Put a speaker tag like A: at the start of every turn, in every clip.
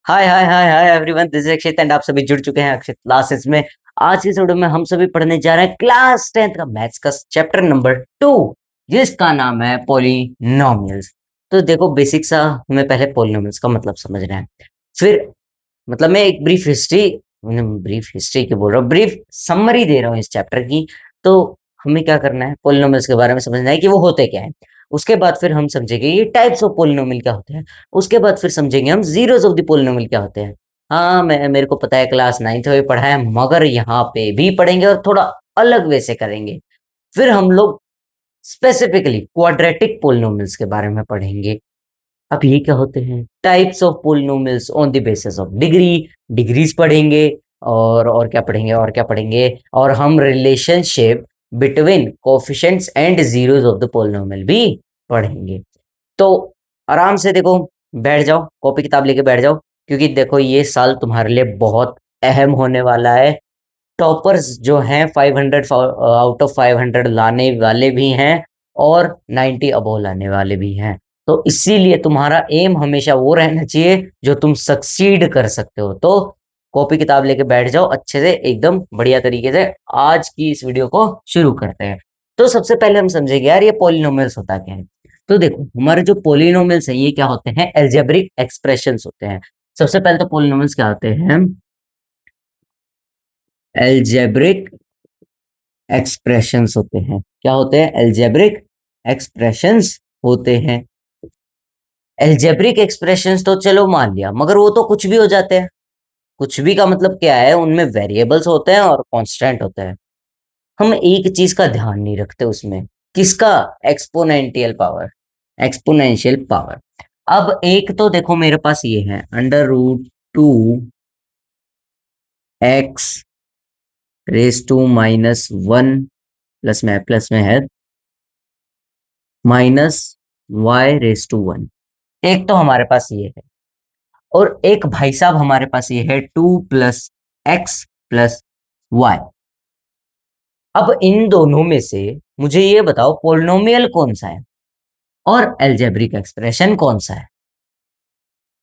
A: Hi hi hi hi everyone, this is Akshit and आप सभी जुड़ चुके हैं अक्षित क्लासेस में। आज की इस वीडियो में हम सभी पढ़ने जा रहे हैं क्लास 10th का मैथ्स का चैप्टर नंबर 2, जिसका नाम है पॉलिनोमियल्स। तो देखो, बेसिक सा हमें पहले पॉलिनोमियल्स का मतलब समझना है। फिर मतलब मैं एक ब्रीफ हिस्ट्री की बोल रहा हूँ, ब्रीफ समरी दे रहा हूँ इस चैप्टर की। तो हमें क्या करना है, पॉलिनोमियल्स के बारे में समझना है कि वो होते क्या है। उसके बाद फिर हम समझेंगे ये टाइप्स ऑफ पॉलिनोमियल क्या होते हैं। उसके बाद फिर समझेंगे हम जीरोस ऑफ द पॉलिनोमियल क्या होते हैं। हाँ, मेरे को पता है क्लास 9th में पढ़ा है, मगर यहाँ पे भी पढ़ेंगे और थोड़ा अलग वे से करेंगे। फिर हम लोग स्पेसिफिकली क्वाड्रेटिक पॉलिनोमियल्स के बारे में पढ़ेंगे। अब ये क्या होते हैं, types of polynomials on the basis of degrees पढ़ेंगे। और क्या पढ़ेंगे, और हम relationship between coefficients and zeros of the polynomial भी पढ़ेंगे। तो आराम से देखो, बैठ जाओ, कॉपी किताब लेके बैठ जाओ, क्योंकि देखो ये साल तुम्हारे लिए बहुत अहम होने वाला है। टॉपर्स जो हैं 500 आउट ऑफ 500 लाने वाले भी हैं और 90 अबव लाने वाले भी हैं। तो इसीलिए तुम्हारा एम हमेशा वो रहना चाहिए जो तुम सक्सीड कर सकते हो। तो कॉपी किताब लेके बैठ जाओ अच्छे से, एकदम बढ़िया तरीके से। आज की इस वीडियो को शुरू करते हैं। तो सबसे पहले हम समझेंगे यार, ये पॉलिनोमियल्स होता क्या है। तो देखो, हमारे जो पॉलिनोमियल्स हैं ये क्या होते हैं, एल्जेब्रिक एक्सप्रेशंस होते हैं। सबसे पहले तो पॉलिनोमियल्स क्या होते हैं, एल्जेब्रिक एक्सप्रेशंस होते हैं। क्या होते हैं, एल्जेब्रिक एक्सप्रेशंस होते हैं। एल्जेब्रिक एक्सप्रेशंस तो चलो मान लिया, मगर वो तो कुछ भी हो जाते हैं। कुछ भी का मतलब क्या है, उनमें वेरिएबल्स होते हैं और कांस्टेंट होते हैं। हम एक चीज का ध्यान नहीं रखते उसमें, किसका, एक्सपोनेंशियल पावर। अब एक तो देखो मेरे पास ये है √2 x रेस टू -1, प्लस में है -y⁻²1। एक तो हमारे पास ये है, और एक भाई साहब हमारे पास ये है 2 + x + y। अब इन दोनों में से मुझे ये बताओ पोलिनोमियल कौन सा है और एल्जेब्रिक एक्सप्रेशन कौन सा है।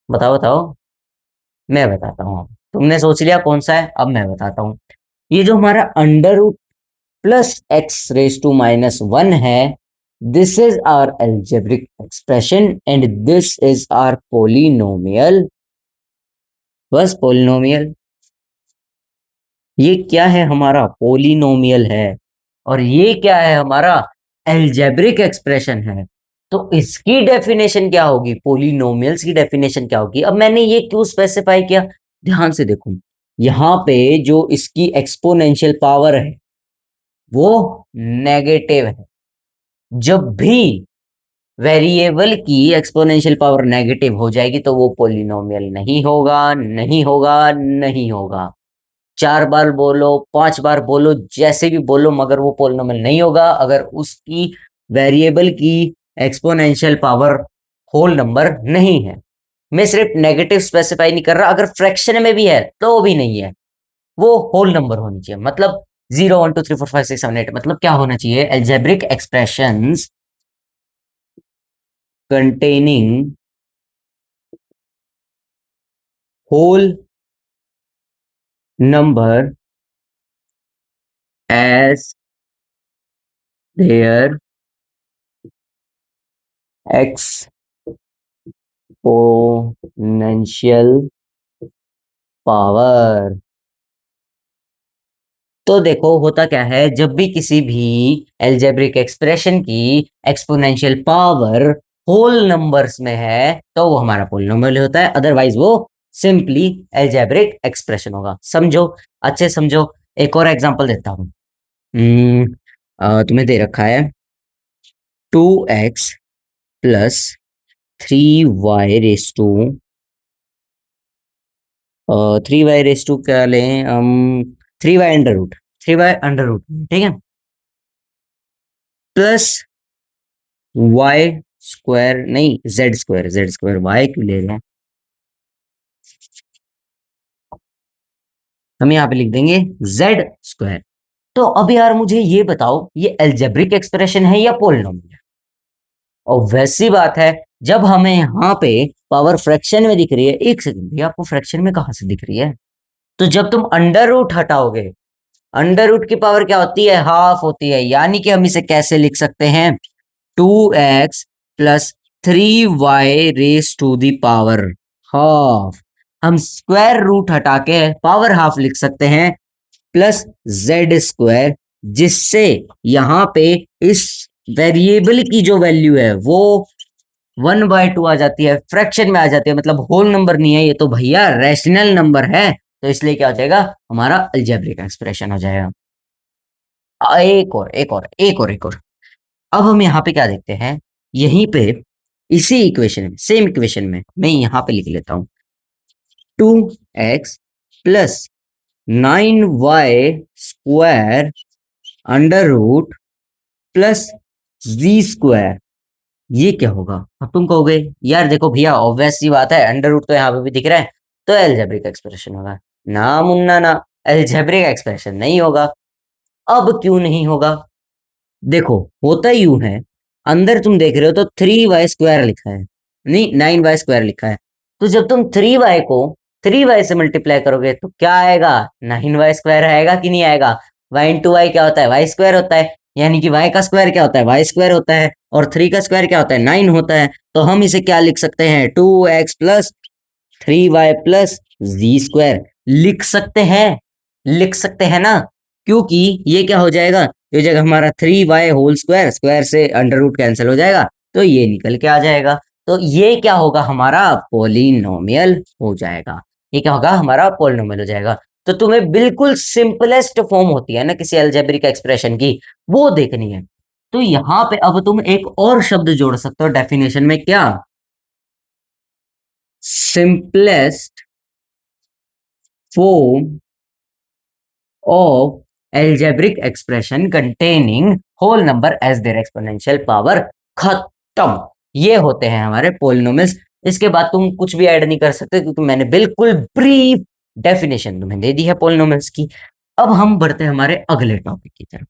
A: बताओ बताओ। मैं बताता हूँ। अब तुमने सोच लिया कौन सा है, अब मैं बताता हूँ। ये जो हमारा √+x⁻1 है, this is our algebraic expression and this is our polynomial. बस पोलिनोमियल, ये क्या है, हमारा पोलिनोमियल है। और ये क्या है, हमारा एल्जेब्रिक एक्सप्रेशन है। तो इसकी डेफिनेशन क्या होगी, पोलिनोमियल्स की डेफिनेशन क्या होगी। अब मैंने ये क्यों स्पेसिफाई किया, ध्यान से देखो। यहाँ पे जो इसकी एक्सपोनेंशियल पावर है वो नेगेटिव है। जब भी वेरिएबल की एक्सपोनेंशियल पावर नेगेटिव हो जाएगी तो वो पोलिनोमियल नहीं होगा, नहीं होगा, नहीं होगा। 4 बार बोलो, 5 बार बोलो, जैसे भी बोलो, मगर वो पोलिनोमियल नहीं होगा अगर उसकी वेरिएबल की एक्सपोनेंशियल पावर होल नंबर नहीं है। मैं सिर्फ नेगेटिव स्पेसिफाई नहीं कर रहा, अगर फ्रैक्शन में भी है तो भी नहीं है, वो होल नंबर होनी चाहिए। मतलब 0 1 2 3 4 5 6 7 8, मतलब क्या होना चाहिए, algebraic expressions containing whole number as their exponential power। तो देखो होता क्या है, जब भी किसी भी एल्जेब्रिक एक्सप्रेशन की एक्सपोनेंशियल पावर होल नंबर्स में है तो वो हमारा पोलिनोमियल होता है, अदरवाइज वो सिंपली एल्जेब्रिक एक्सप्रेशन होगा। समझो, अच्छे समझो। एक और एग्जांपल देता हूँ। तुम्हें दे रखा है 2x + 3y क्या लें हम, 3y अंडर रूट, ठीक है, प्लस y² नहीं, z², y क्यों ले रहे हैं, हम यहाँ पे लिख देंगे z²। तो अब यार मुझे ये बताओ, ये एल्जेब्रिक एक्सप्रेशन है या पोलिनोमियल है। और वैसी बात है, जब हमें यहाँ पे पावर फ्रैक्शन में दिख रही है, एक सेकंड भैया, आपको फ्रैक्शन में कहाँ से दिख रही है? तो जब तुम अंडर रूट हटाओगे, अंडर रूट की पावर क्या होती है? हाफ होती है। यानी कि हम इसे कैसे लिख सकते हैं? 2x plus 3y raise to the power half. हम स्क्वायर रूट हटा के पावर हाफ लिख सकते हैं प्लस जेड स्क्वायर, जिससे यहां पे इस वेरिएबल की जो वैल्यू है वो 1/2 आ जाती है, फ्रैक्शन में आ जाती है, मतलब होल नंबर नहीं है ये तो भैया, रैशनल नंबर है। तो इसलिए क्या हो जाएगा? हमारा अलजेब्रिक एक्सप्रेशन हो जाएगा। एक और अब हम यहाँ पे क्या देखते हैं? यहीं पे इसी इक्वेशन में, सेम इक्वेशन में मैं यहाँ पे लिख लेता हूँ 2x plus 9y square under root plus g square. ये क्या होगा? अब तुम कहोगे यार देखो भैया, ऑब्वियस सी बात है, अंडर रूट तो यहाँ पे भी दिख रहा है, तो एल्जेब्रिक एक्सप्रेशन होगा। ना मुन्ना ना, एल्जेब्रिक एक्सप्रेशन नहीं होगा। अब क्यों नहीं होगा? देखो, होता यूं है, अंदर तुम देख रहे हो तो 3y स्क्वायर लिखा है, नहीं 9y स्क्वायर लिखा है। तो जब तुम 3y को 3y से मल्टीप्लाई करोगे तो क्या आएगा? 9y स्क्वायर आएगा कि नहीं आएगा? y इंटू वाई क्या होता है? वाई स्क्वायर होता है। यानी कि y का स्क्वायर क्या होता है? वाई स्क्वायर होता है। और 3 का स्क्वायर क्या होता है? 9 होता है। तो हम इसे क्या लिख सकते हैं? 2x plus 3y plus g square लिख सकते हैं। लिख सकते हैं ना? क्योंकि ये क्या हो जाएगा? ये हो जाएगा हमारा 3y होल स्क्वायर, स्क्वायर से अंडर रूट कैंसिल हो जाएगा, तो ये निकल के आ जाएगा। तो ये क्या होगा? हमारा पोलिनोमियल हो जाएगा। ये क्या होगा? हमारा पोलिनोमियल हो जाएगा। तो तुम्हें बिल्कुल सिंपलेस्ट फॉर्म होती है ना किसी अलजेब्रिक एक्सप्रेशन की, वो देखनी है। तो यहाँ पे अब तुम एक और शब्द जोड़ सकते हो डेफिनेशन में, क्या? Simplest form of algebraic expression containing whole number as their exponential power। खत्म। ये होते हैं हमारे पोलिनोमियल्स। इसके बाद तुम कुछ भी ऐड नहीं कर सकते, क्योंकि मैंने बिल्कुल ब्रीफ डेफिनेशन तुम्हें दे दी है पोलिनोमियल्स की। अब हम बढ़ते हैं हमारे अगले टॉपिक की तरफ।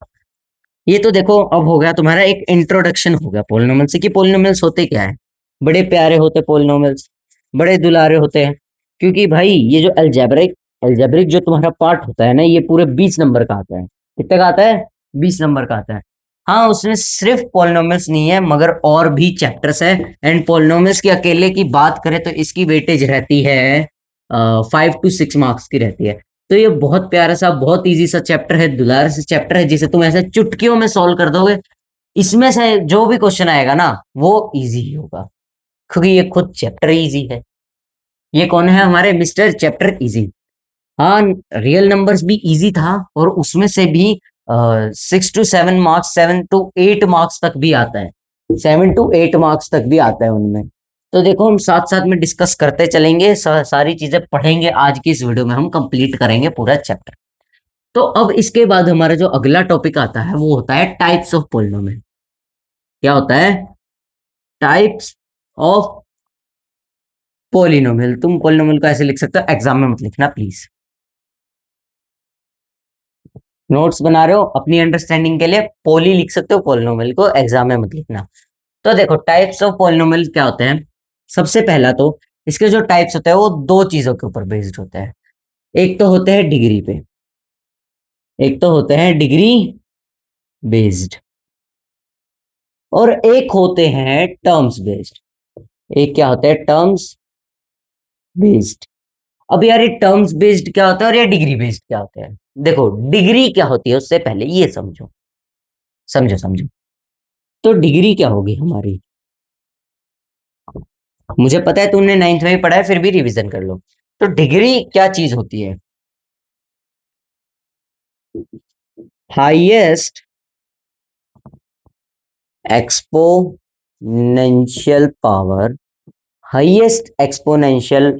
A: ये तो देखो, अब हो गया तुम्हारा एक इंट्रोडक्शन हो गया पोलिनोमियल्स से, कि पोलिनोमियल्स होते क्या है। बड़े प्यारे होते पोलिनोमियल्स, बड़े दुलारे होते हैं। क्योंकि भाई ये जो अलजेब्रिक अलजेब्रिक जो तुम्हारा पार्ट होता है ना, ये पूरे 20 नंबर का आता है। कितने का आता है? 20 नंबर का आता है। हाँ, उसमें सिर्फ पोलिनोमियल्स नहीं है, मगर और भी चैप्टर्स है। एंड पोलिनोमियल्स के अकेले की बात करें तो इसकी वेटेज रहती है 5 to 6 मार्क्स की रहती है। तो ये बहुत प्यारा सा, बहुत इजी सा चैप्टर है, दुलार से चैप्टर है, जिसे तुम ऐसे चुटकियों में सॉल्व कर दोगे। इसमें से जो भी क्वेश्चन आएगा ना, वो इजी ही होगा, क्योंकि ये खुद चैप्टर इजी है। ये कौन है? हमारे मिस्टर चैप्टर इजी। हाँ, रियल नंबर्स भी इजी था, और उसमें से भी 6 to 7 मार्क्स, 7 to 8 मार्क्स तक भी आता है। 7 to 8 मार्क्स तक भी आता है उनमें। तो देखो, हम साथ साथ में डिस्कस करते चलेंगे, सारी चीजें पढ़ेंगे, आज की इस वीडियो में हम कंप्लीट करेंगे पूरा चैप्टर। तो अब इसके बाद हमारा जो अगला टॉपिक आता है वो होता है टाइप्स ऑफ पोलिनोमियल। क्या होता है? Types of polynomial. तुम पोलिनोमियल को ऐसे लिख सकते हो, एग्जाम में मत लिखना प्लीज। नोट्स बना रहे हो अपनी अंडरस्टैंडिंग के लिए, पोली लिख सकते हो, पोलिनोमियल को एग्जाम में मत लिखना। तो देखो, टाइप्स ऑफ पोलिनोमियल क्या होते हैं। सबसे पहला तो इसके जो टाइप्स होते हैं वो दो चीजों के ऊपर बेस्ड होते हैं। एक तो होते हैं डिग्री पे, एक तो होते हैं डिग्री बेस्ड, और एक होते हैं टर्म्स बेस्ड। एक क्या होता है? Terms based. अब यार, ये टर्म्स बेस्ड क्या होता है और ये डिग्री बेस्ड क्या होता है? देखो, डिग्री क्या होती है उससे पहले ये समझो, समझो समझो। तो डिग्री क्या होगी हमारी? मुझे पता है तुमने 9th में ही पढ़ा है, फिर भी रिवीजन कर लो। तो डिग्री क्या चीज होती है? Highest exponential power, highest exponential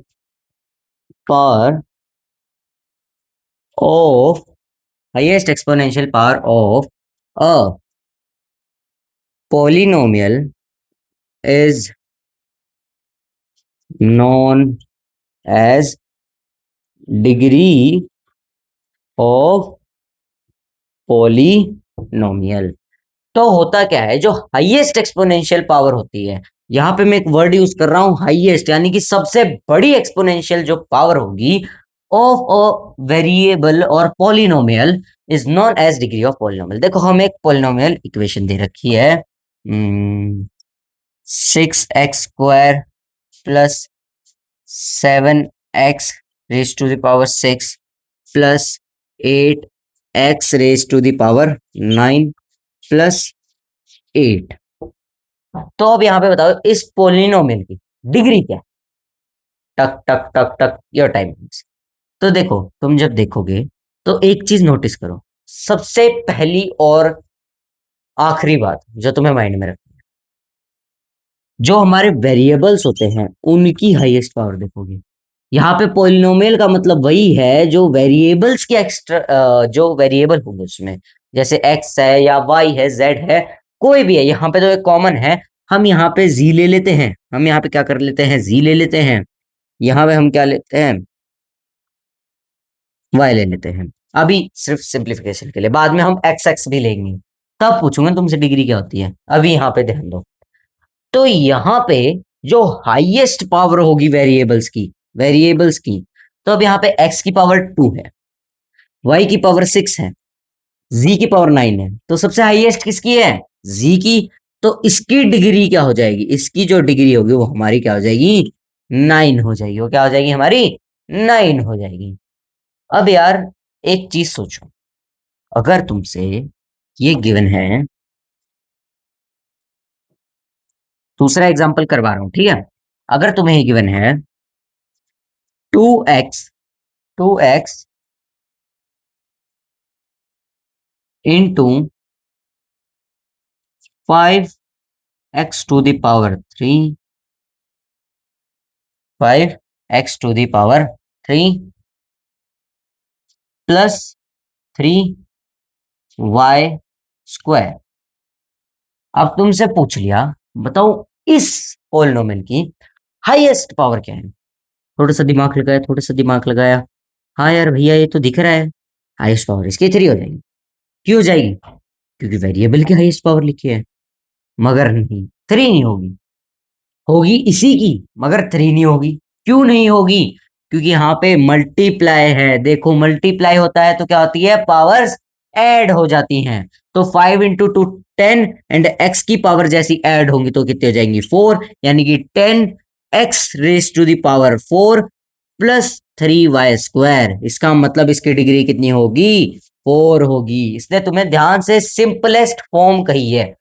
A: power of highest exponential power of a polynomial is known as degree of polynomial। तो होता क्या है, जो हाईएस्ट एक्सपोनेंशियल पावर होती है यहाँ पे मैं एक वर्ड यूज कर रहा हूं हाईएस्ट, यानी कि सबसे बड़ी एक्सपोनेंशियल जो पावर होगी ऑफ अ वेरिएबल और polynomial is known as degree of polynomial. देखो हम एक पॉलिनोमियल इक्वेशन दे रखी है, 6x² plus 7x raise to the power 6 plus 8x raise to the power 9 plus 8। तो अब यहाँ पे बताओ इस पोलिनोमियल की डिग्री क्या है? टक टक टक टक योर टाइम। तो देखो तुम जब देखोगे तो एक चीज नोटिस करो, सबसे पहली और आखिरी बात जो तुम्हें माइंड में रखनी है, जो हमारे वेरिएबल्स होते हैं उनकी हाईएस्ट पावर देखोगे। यहाँ पे पोलिनोमियल का मतलब वही है जो वेरिएबल्स की एक्स्ट्रा जो वेरिएबल होंगे उसमें, जैसे एक्स है या वाई है जेड है, कोई भी है। यहाँ पे तो एक कॉमन है, हम यहाँ पे जी ले लेते हैं, हम यहाँ पे क्या कर लेते हैं, जी ले लेते हैं। यहाँ पे हम क्या लेते हैं, वाई ले लेते हैं। अभी सिर्फ सिंप्लीफिकेशन के लिए, बाद में हम एक्स एक्स भी लेंगे, तब पूछूंगा तुमसे डिग्री क्या होती है। अभी यहाँ पे ध्यान दो। तो यहाँ पे जो हाईएस्ट पावर होगी वेरिएबल्स की, तो अब यहाँ पे x की पावर 2 है, y की पावर 6 है, z की पावर 9 है, तो सबसे हाईएस्ट किसकी है, z की। तो इसकी डिग्री क्या हो जाएगी, इसकी जो डिग्री होगी वो हमारी क्या हो जाएगी, 9 हो जाएगी। वो क्या हो जाएगी हमारी, 9 हो जाएगी। अब यार एक चीज सोचो, अगर तुमसे ये गिवन है, दूसरा एग्जांपल करवा रहा हूं, ठीक है। अगर तुम्हें ये गिवन है 2x into 5x to the power 3, 5x to the power 3 plus 3y²। अब तुमसे पूछ लिया, बताओ इस पोलिनोमियल की हाईएस्ट पावर क्या है। थोड़ा सा दिमाग लगाया, थोड़ा सा दिमाग लगाया। हाँ यार भैया ये तो दिख रहा है, हाईएस्ट पावर इसकी 3 हो जाएगी। क्यों हो जाएगी, क्योंकि वेरिएबल की हाईएस्ट पावर लिखी है। मगर नहीं, 3 नहीं होगी, होगी इसी की, मगर 3 नहीं होगी। क्यों नहीं होगी, क्योंकि यहाँ पे मल्टीप्लाई है। देखो मल्टीप्लाई होता है तो क्या होती है, पावर्स ऐड हो जाती हैं। तो 5 × 2 10, एंड x की पावर जैसी ऐड होंगी तो कितनी हो जाएंगी, 4, यानी कि 10x raise to the power 4 plus 3y²। इसका मतलब इसकी डिग्री कितनी होगी, 4 होगी। इसने तुम्हें ध्यान से सिंपलेस्ट फॉर्म कही है।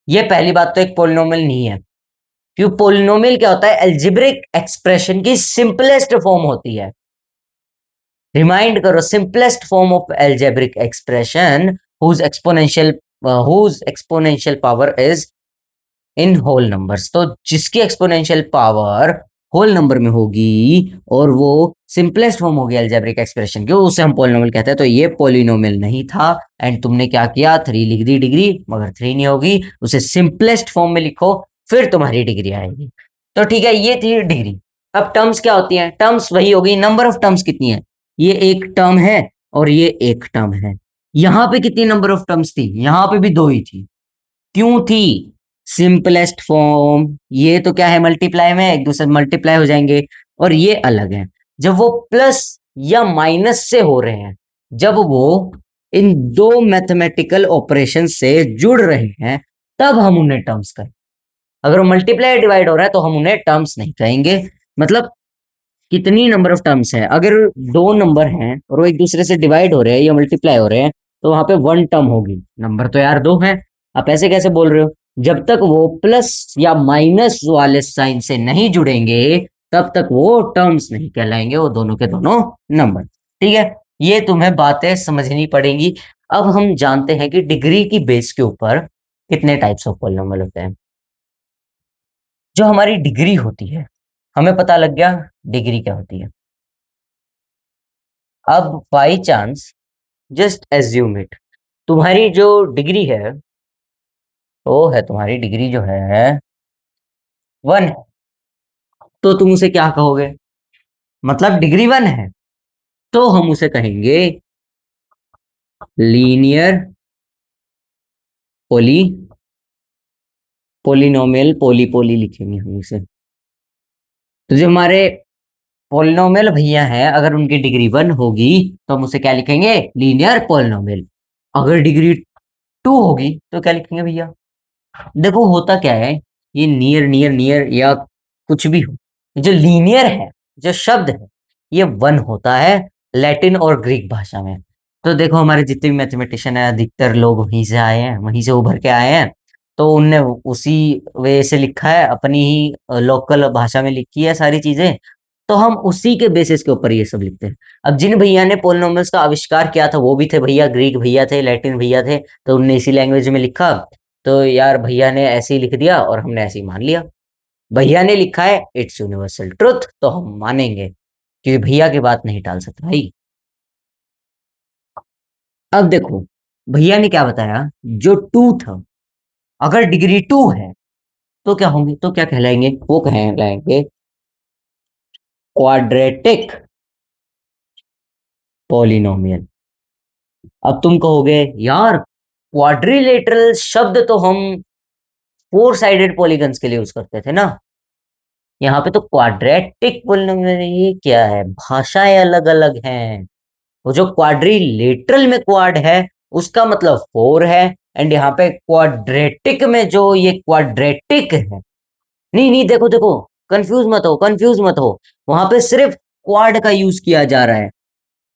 A: ये पहली बात तो एक पोलिनोमियल नहीं है, क्यों, पोलिनोमियल क्या होता है, एल्जेब्रिक एक्सप्रेशन की सिंपलेस्ट फॉर्म होती है। रिमाइंड करो, simplest form of algebraic expression whose exponential power is in whole numbers. तो जिसकी एक्सपोनेंशियल पावर होल नंबर में होगी और वो सिंपलेस्ट फॉर्म होगी एल्जेब्रिक एक्सप्रेशन की, उसे हम पोलिनोमियल कहते हैं। तो ये पोलिनोमियल नहीं था, एंड तुमने क्या किया, 3 लिख दी डिग्री, मगर 3 नहीं होगी। उसे सिंपलेस्ट फॉर्म में लिखो, फिर तुम्हारी डिग्री आएगी। तो ठीक है, ये थी डिग्री। अब टर्म्स क्या होती हैं, टर्म्स वही होगी, नंबर ऑफ टर्म्स कितनी है। ये एक टर्म है और ये एक टर्म है। यहाँ पे कितनी नंबर ऑफ टर्म्स थी, यहाँ पे भी 2 ही थी। क्यों थी, सिंपलेस्ट फॉर्म। ये तो क्या है, मल्टीप्लाई में एक दूसरे मल्टीप्लाई हो जाएंगे, और ये अलग है। जब वो प्लस या माइनस से हो रहे हैं, जब वो इन दो मैथमेटिकल ऑपरेशन से जुड़ रहे हैं, तब हम उन्हें टर्म्स कहें। अगर वो मल्टीप्लाई डिवाइड हो रहा है तो हम उन्हें टर्म्स नहीं कहेंगे। मतलब कितनी नंबर ऑफ टर्म्स है, अगर 2 नंबर हैं और वो एक दूसरे से डिवाइड हो रहे हैं या मल्टीप्लाई हो रहे हैं, तो वहां पे 1 टर्म होगी। नंबर तो यार 2 है, आप ऐसे कैसे बोल रहे हो। जब तक वो प्लस या माइनस वाले साइन से नहीं जुड़ेंगे, तब तक वो टर्म्स नहीं कहलाएंगे, वो दोनों के दोनों नंबर। ठीक है, ये तुम्हें बातें समझनी पड़ेंगी। अब हम जानते हैं कि डिग्री की बेस के ऊपर कितने टाइप्स ऑफ पॉलिनोमियल होते हैं। जो हमारी डिग्री होती है, हमें पता लग गया डिग्री क्या होती है। अब by chance, just assume it, तुम्हारी जो डिग्री है, वो है तुम्हारी डिग्री जो है 1 है, तो तुम उसे क्या कहोगे, मतलब डिग्री 1 है, तो हम उसे कहेंगे लीनियर पोलिनोमियल पोली पोली लिखेंगे हम इसे। तो जो हमारे पोलिनोमियल भैया हैं, अगर उनकी डिग्री 1 होगी तो हम उसे क्या लिखेंगे? Linear polynomial. अगर डिग्री 2 होगी तो क्या लिखेंगे भैया? देखो होता क्या है, ये नियर नियर नियर या कुछ भी हो, जो लीनियर है, जो शब्द है, ये 1 होता है लैटिन और ग्रीक भाषा में। तो देखो हमारे जितने भी मैथमेटिशियन है, अधिकतर लोग वहीं से आए हैं, वहीं से उभर के आए हैं। तो उनने उसी वे से लिखा है, अपनी ही लोकल भाषा में लिखी है सारी चीजें। तो हम उसी के बेसिस के ऊपर ये सब लिखते हैं। अब जिन भैया ने पोलिनोमियल्स का आविष्कार किया था वो भी थे भैया, ग्रीक भैया थे, लैटिन भैया थे। तो उनने इसी लैंग्वेज में लिखा। तो यार भैया ने ऐसे ही लिख दिया और हमने ऐसे ही मान लिया। भैया ने लिखा है, इट्स यूनिवर्सल ट्रुथ, तो हम मानेंगे, क्योंकि भैया की बात नहीं टाल सकते भाई। अब देखो भैया ने क्या बताया, जो टू था, अगर डिग्री 2 है तो क्या होंगे, तो क्या कहलाएंगे? वो कहलाएंगे क्वाड्रेटिक पॉलिनोमियल। अब तुम कहोगे यार क्वाड्रिलेटरल शब्द तो हम फोर साइडेड पॉलीगन्स के लिए यूज करते थे ना, यहाँ पे तो क्वाड्रेटिक पॉलिनोमियल, ये क्या है? भाषाएं अलग अलग हैं। वो जो क्वाड्रिलेटरल में क्वाड है उसका मतलब 4 है, एंड यहाँ पे क्वाड्रेटिक में जो ये क्वाड्रेटिक है, नहीं नहीं, देखो देखो, कंफ्यूज मत हो, कंफ्यूज मत हो। वहां पे सिर्फ क्वाड का यूज किया जा रहा है,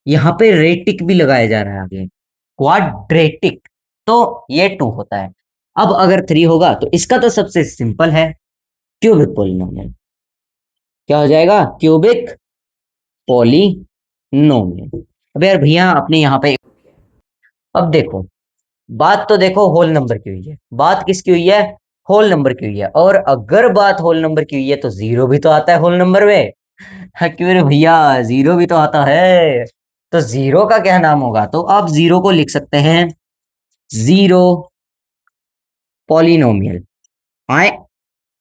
A: यहाँ पे रेटिक भी लगाया जा रहा है आगे, क्वाड्रेटिक। तो ये 2 होता है। अब अगर 3 होगा तो इसका तो सबसे सिंपल है, क्यूबिक पोलिनोमियल। क्या हो जाएगा? Cubic polynomial. अब यार भैया अपने यहाँ पे, अब देखो, बात तो देखो होल नंबर की हुई है, बात किसकी हुई है? होल नंबर की हुई है। और अगर बात होल नंबर की हुई है तो जीरो भी तो आता है होल नंबर में। हाँ, क्यों रे भैया, जीरो भी तो आता है। तो जीरो का क्या नाम होगा? तो आप जीरो को लिख सकते हैं जीरो पॉलिनोमियल। आए,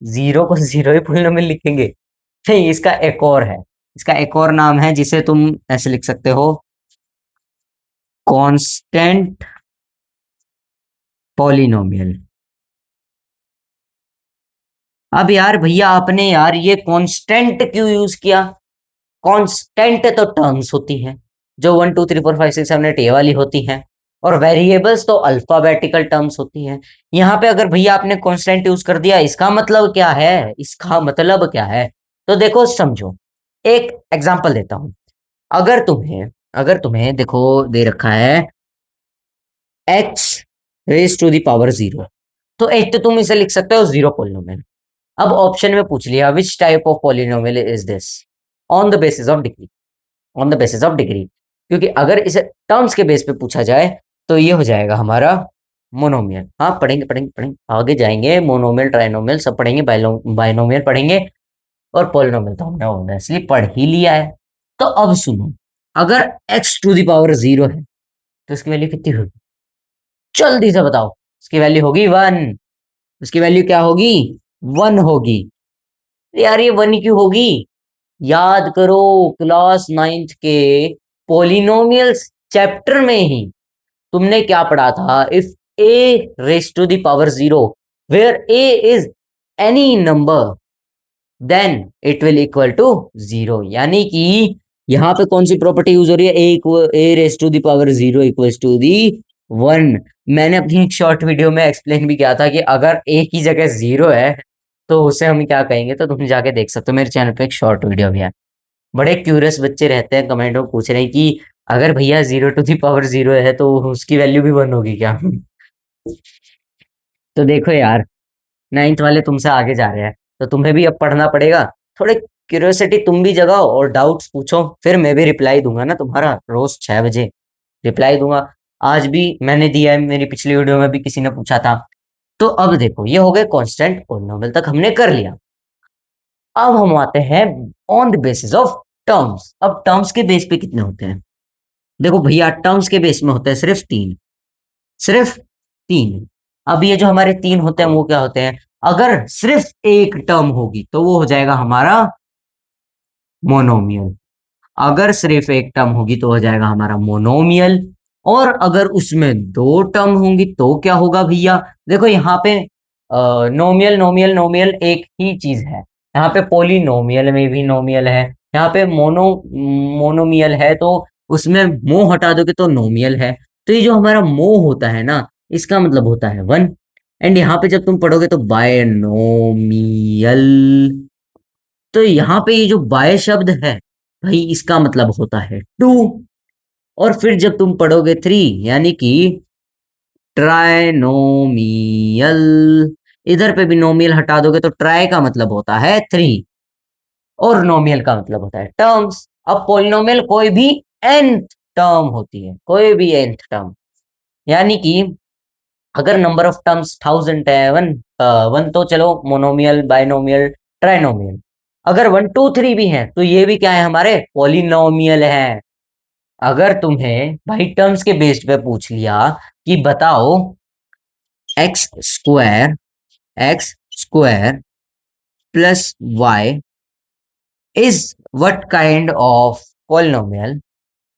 A: जीरो को जीरो ही पॉलिनोमियल लिखेंगे? नहीं, इसका एक और है, इसका एक और नाम है जिसे तुम ऐसे लिख सकते हो, कांस्टेंट पॉलिनोमियल। अब यार भैया आपने यार ये कांस्टेंट क्यों यूज किया? कांस्टेंट तो टर्म्स होती हैं, जो 1 2 3 4 5 6 7 8 ये वाली होती हैं। और वेरिएबल्स तो अल्फाबेटिकल टर्म्स होती हैं। यहाँ पे अगर भैया आपने कांस्टेंट यूज कर दिया, इसका मतलब क्या है? इसका मतलब क्या है? तो देखो समझो, एक एग्जांपल देता हूं। अगर तुम्हें देखो दे रखा है x raise to the power 0, तो एक तो तुम इसे लिख सकते हो जीरो पोलिनोमियल। अब ऑप्शन में पूछ लिया which type of polynomial is this, on the basis of degree, on the basis of degree. क्योंकि अगर इसे टर्म्स के बेस पे पूछा जाए तो ये हो जाएगा हमारा मोनोमियल। हाँ पढ़ेंगे पढ़ेंगे पढ़ेंगे, आगे जाएंगे, मोनोमियल ट्राइनोमियल सब पढ़ेंगे, बाइनोमियल पढ़ेंगे, और पॉलिनोमियल तो हमने ऑब्वियसली पढ़ ही लिया है। तो अब सुनो, अगर x टू द पावर 0 है तो इसकी वैल्यू कितनी होगी? जल्दी से बताओ। इसकी वैल्यू होगी 1। उसकी वैल्यू क्या होगी? 1 होगी। यार ये 1 क्यों होगी? याद करो, क्लास 9th के पॉलिनोमियल्स चैप्टर में ही तुमने क्या पढ़ा था? If a raise to the power 0 where a is any number then it will equal to 0। यानी कि यहाँ पे कौन सी प्रॉपर्टी यूज हो रही है? A raise to the power 0 equals to the 1। मैंने अपनी एक शॉर्ट वीडियो में एक्सप्लेन भी किया था कि अगर a की जगह 0 है तो उसे हम क्या कहेंगे, तो तुम जाके देख सकते हो, मेरे चैनल पे एक शॉर्ट वीडियो भी है। बड़े क्यूरियस बच्चे रहते हैं, कमेंट में पूछ रहे हैं कि अगर भैया 0 टू दी पावर 0 है तो उसकी वैल्यू भी 1 होगी क्या? तो देखो यार, 9th वाले तुमसे आगे जा रहे हैं, तो तुम्हें भी अब पढ़ना पड़ेगा। थोड़े क्यूरियोसिटी तुम भी जगाओ और डाउट्स पूछो, फिर मैं भी रिप्लाई दूंगा ना तुम्हारा, रोज 6 बजे रिप्लाई दूंगा। आज भी मैंने दिया है, मेरी पिछली वीडियो में भी किसी ने पूछा था। तो अब देखो, ये हो गए कांस्टेंट पॉलिनोमियल तक हमने कर लिया। अब हम आते हैं on the basis of terms. अब टर्म्स के बेस पे कितने होते हैं? देखो भैया टर्म्स के बेस में होते हैं सिर्फ 3, सिर्फ 3। अब ये जो हमारे 3 होते हैं वो क्या होते हैं? अगर सिर्फ एक टर्म होगी तो वो हो जाएगा हमारा मोनोमियल। अगर सिर्फ एक टर्म होगी तो हो जाएगा हमारा मोनोमियल। और अगर उसमें 2 टर्म होंगी तो क्या होगा भैया? देखो यहाँ पे नोमियल नोमियल नोमियल एक ही चीज है। यहाँ पे पोलिनोमियल में भी नोमियल है, यहाँ पे मोनोमियल है, तो उसमें मो हटा दोगे तो नोमियल है। तो ये जो हमारा मो होता है ना, इसका मतलब होता है वन। एंड यहाँ पे जब तुम पढ़ोगे तो बायनोमियल, तो यहाँ पे ये जो बाय शब्द है भाई, इसका मतलब होता है टू। और फिर जब तुम पढ़ोगे थ्री, यानी कि ट्राइनोमियल, इधर पे भी नोमियल हटा दोगे तो ट्राई का मतलब होता है थ्री, और नोमियल का मतलब होता है टर्म्स। अब पोलिनोमियल कोई भी nth टर्म होती है, कोई भी nth टर्म, यानी कि अगर नंबर ऑफ टर्म्स 1000 है, वन वन तो चलो मोनोमियल बाइनोमियल ट्राइनोमियल, अगर वन टू थ्री भी है तो ये भी क्या है, हमारे पॉलिनोमियल है। अगर तुम्हें भाई टर्म्स के बेस्ड पे पूछ लिया कि बताओ x square, x square plus y is what kind of polynomial,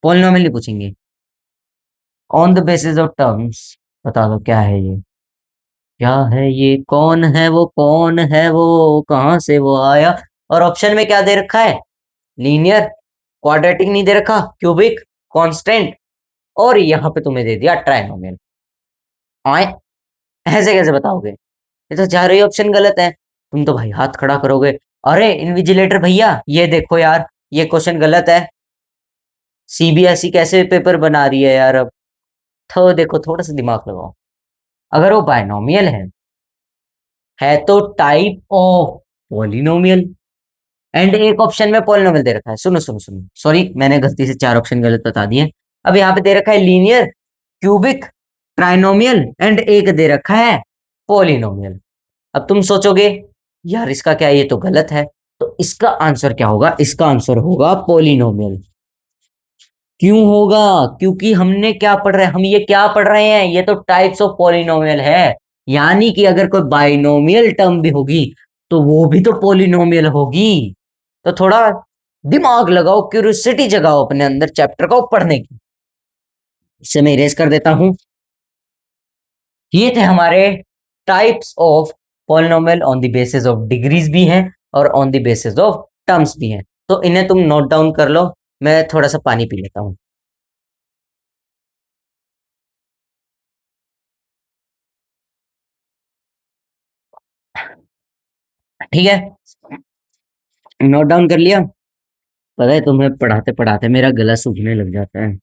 A: polynomial नहीं पूछेंगे, on the basis of terms बता दो क्या है ये, क्या है ये, कौन है वो, कौन है वो, कहां से वो आया। और ऑप्शन में क्या दे रखा है, लीनियर, क्वाड्रेटिक नहीं दे रखा, क्यूबिक, कांस्टेंट, और यहाँ पे तुम्हें दे दिया ट्राइनोमियल। आए, ऐसे कैसे बताओगे, ये तो चारों ही ऑप्शन गलत है। तुम तो भाई हाथ खड़ा करोगे, अरे इन्विजिलेटर भैया ये देखो यार, ये क्वेश्चन गलत है, सीबीएसई कैसे पेपर बना रही है यार। अब तो देखो थोड़ा सा दिमाग लगाओ, अगर वो बायनोमियल है तो टाइप ऑफ पॉलिनोमियल, एंड एक ऑप्शन में पॉलिनोमियल दे रखा है, सुनो सुनो सुनो, सॉरी मैंने गलती से चार ऑप्शन गलत बता दिए। अब यहाँ पे दे रखा है लीनियर, क्यूबिक, ट्राइनोमियल, एंड एक दे रखा है पॉलिनोमियल। अब तुम सोचोगे यार इसका क्या, ये तो गलत है, तो इसका आंसर क्या होगा, इसका आंसर होगा पॉलिनोमियल। क्यों होगा, क्योंकि हमने क्या पढ़ रहे हैं, हम ये क्या पढ़ रहे हैं, ये तो टाइप्स ऑफ पॉलिनोमियल है, यानी कि अगर कोई बाइनोमियल टर्म भी होगी तो वो भी तो पॉलिनोमियल होगी। तो थोड़ा दिमाग लगाओ, क्यूरियोसिटी जगाओ अपने अंदर चैप्टर को पढ़ने की। इसे मैं इरेज कर देता हूं। ये थे हमारे types of polynomial, on the basis of degrees भी हैं और on the basis of terms भी हैं, तो इन्हें तुम नोट डाउन कर लो। मैं थोड़ा सा पानी पी लेता हूँ। ठीक है, नोट डाउन कर लिया। पता है तुम्हें पढ़ाते पढ़ाते मेरा गला सूखने लग जाता है,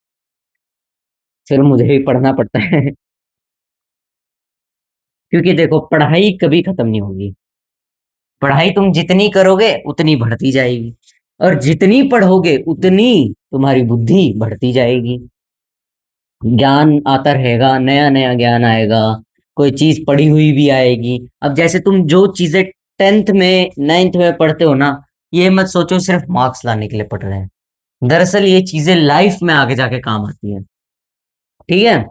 A: फिर मुझे ही पढ़ना पड़ता है। क्योंकि देखो पढ़ाई कभी खत्म नहीं होगी, पढ़ाई तुम जितनी करोगे उतनी बढ़ती जाएगी, और जितनी पढ़ोगे उतनी तुम्हारी बुद्धि बढ़ती जाएगी, ज्ञान आता रहेगा, नया नया ज्ञान आएगा, कोई चीज पढ़ी हुई भी आएगी। अब जैसे तुम जो चीजें टेंथ में नाइन्थ में पढ़ते हो ना, ये मत सोचो सिर्फ मार्क्स लाने के लिए पढ़ रहे हैं, दरअसल ये चीजें लाइफ में आगे जाके काम आती है। ठीक है,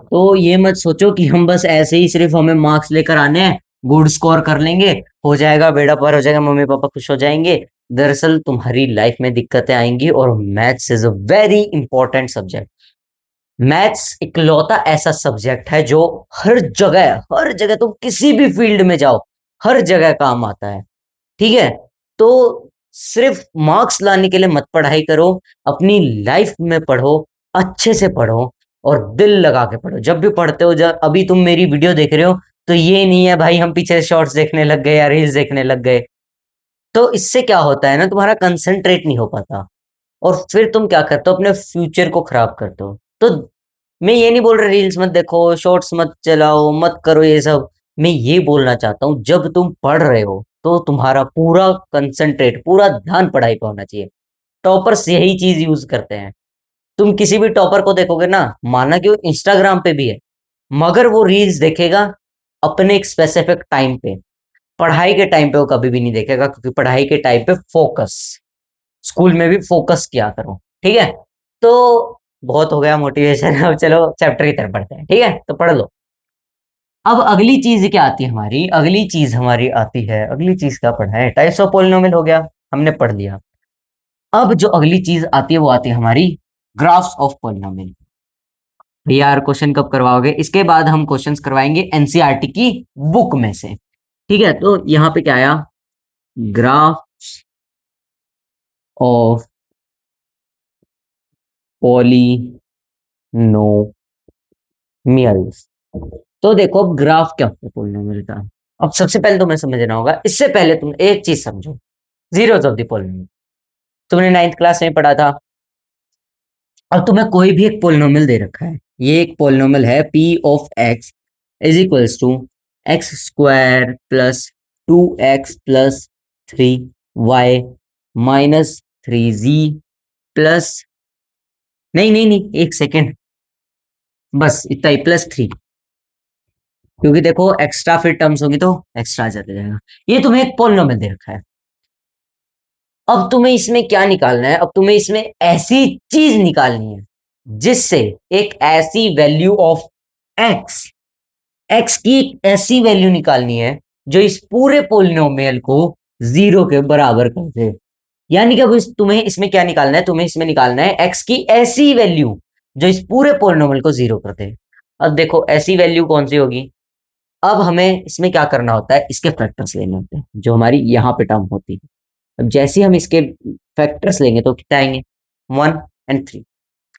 A: तो ये मत सोचो कि हम बस ऐसे ही सिर्फ हमें मार्क्स लेकर आने हैं, गुड स्कोर कर लेंगे, हो जाएगा बेड़ा पार हो जाएगा, मम्मी पापा खुश हो जाएंगे। दरअसल तुम्हारी लाइफ में दिक्कतें आएंगी, और maths is a very important subject. Maths इकलौता ऐसा सब्जेक्ट है जो हर जगह तुम किसी भी फील्ड में जाओ, हर जगह काम आता है। ठीक है, तो सिर्फ मार्क्स लाने के लिए मत पढ़ाई करो, अपनी लाइफ में पढ़ो, अच्छे से पढ़ो, और दिल लगा के पढ़ो। जब भी पढ़ते हो, जब अभी तुम मेरी वीडियो देख रहे हो, तो ये नहीं है भाई हम पीछे शॉर्ट्स देखने लग गए या रील्स देखने लग गए, तो इससे क्या होता है ना, तुम्हारा कंसंट्रेट नहीं हो पाता, और फिर तुम क्या करते हो, अपने फ्यूचर को खराब करते हो। तो मैं ये नहीं बोल रहा रील्स मत देखो, शॉर्ट्स मत चलाओ, मत करो ये सब। मैं ये बोलना चाहता हूँ जब तुम पढ़ रहे हो तो तुम्हारा पूरा कंसंट्रेट, पूरा ध्यान पढ़ाई पे होना चाहिए। टॉपर्स यही चीज यूज करते हैं। तुम किसी भी टॉपर को देखोगे ना, माना कि वो इंस्टाग्राम पे भी है, मगर वो रील्स देखेगा अपने एक स्पेसिफिक टाइम पे, पढ़ाई के टाइम पे वो कभी भी नहीं देखेगा, क्योंकि पढ़ाई के टाइम पे फोकस, स्कूल में भी फोकस किया करो। ठीक है, तो बहुत हो गया मोटिवेशन, अब चलो चैप्टर की तरफ बढ़ते हैं। ठीक है, तो पढ़ लो। अब अगली चीज क्या आती है हमारी, अगली चीज हमारी आती है, अगली चीज क्या पढ़ा है, टाइप्स ऑफ पॉलिनोमियल हो गया, हमने पढ़ लिया। अब जो अगली चीज आती है वो आती है हमारी ग्राफ्स ऑफ पॉलिनोमियल। यार क्वेश्चन कब करवाओगे? इसके बाद हम क्वेश्चंस करवाएंगे एनसीईआरटी की बुक में से। ठीक है, तो यहाँ पे क्या आया? Graph of polynomials. तो देखो अब ग्राफ क्या होता है पॉलिनोमियल का। अब सबसे पहले तुम्हें समझना होगा, इससे पहले तुम एक चीज समझो, जीरोस ऑफ द पॉलिनोमियल। तुमने नाइन्थ क्लास में पढ़ा था। अब तुम्हें कोई भी एक पॉलिनोमियल दे रखा है, ये एक पॉलिनोमियल है p of x is equals to x square plus 2x plus 3y minus 3z plus, नहीं नहीं नहीं, एक सेकेंड, बस इतना ही, +3। क्योंकि देखो एक्स्ट्रा फिर टर्म्स होंगी तो एक्स्ट्रा जाता जाएगा। ये तुम्हें एक पॉलिनोमियल दे रखा है। अब तुम्हें इसमें क्या निकालना है? अब तुम्हें इसमें ऐसी चीज निकालनी है जिससे एक ऐसी वैल्यू ऑफ एक्स, एक्स की एक ऐसी वैल्यू निकालनी है जो इस पूरे पोलिनोमियल को जीरो के बराबर कर दे। यानी कि अब तुम्हें इसमें क्या निकालना है? तुम्हें इसमें निकालना है एक्स की ऐसी वैल्यू जो इस पूरे पोलिनोमियल को जीरो कर दे। अब देखो ऐसी वैल्यू कौन सी होगी? अब हमें इसमें क्या करना होता है, इसके फैक्टर्स लेने होते हैं जो हमारी यहाँ पे टर्म होती है। अब जैसे ही हम इसके फैक्टर्स लेंगे तो कितना आएंगे? 1 और 3।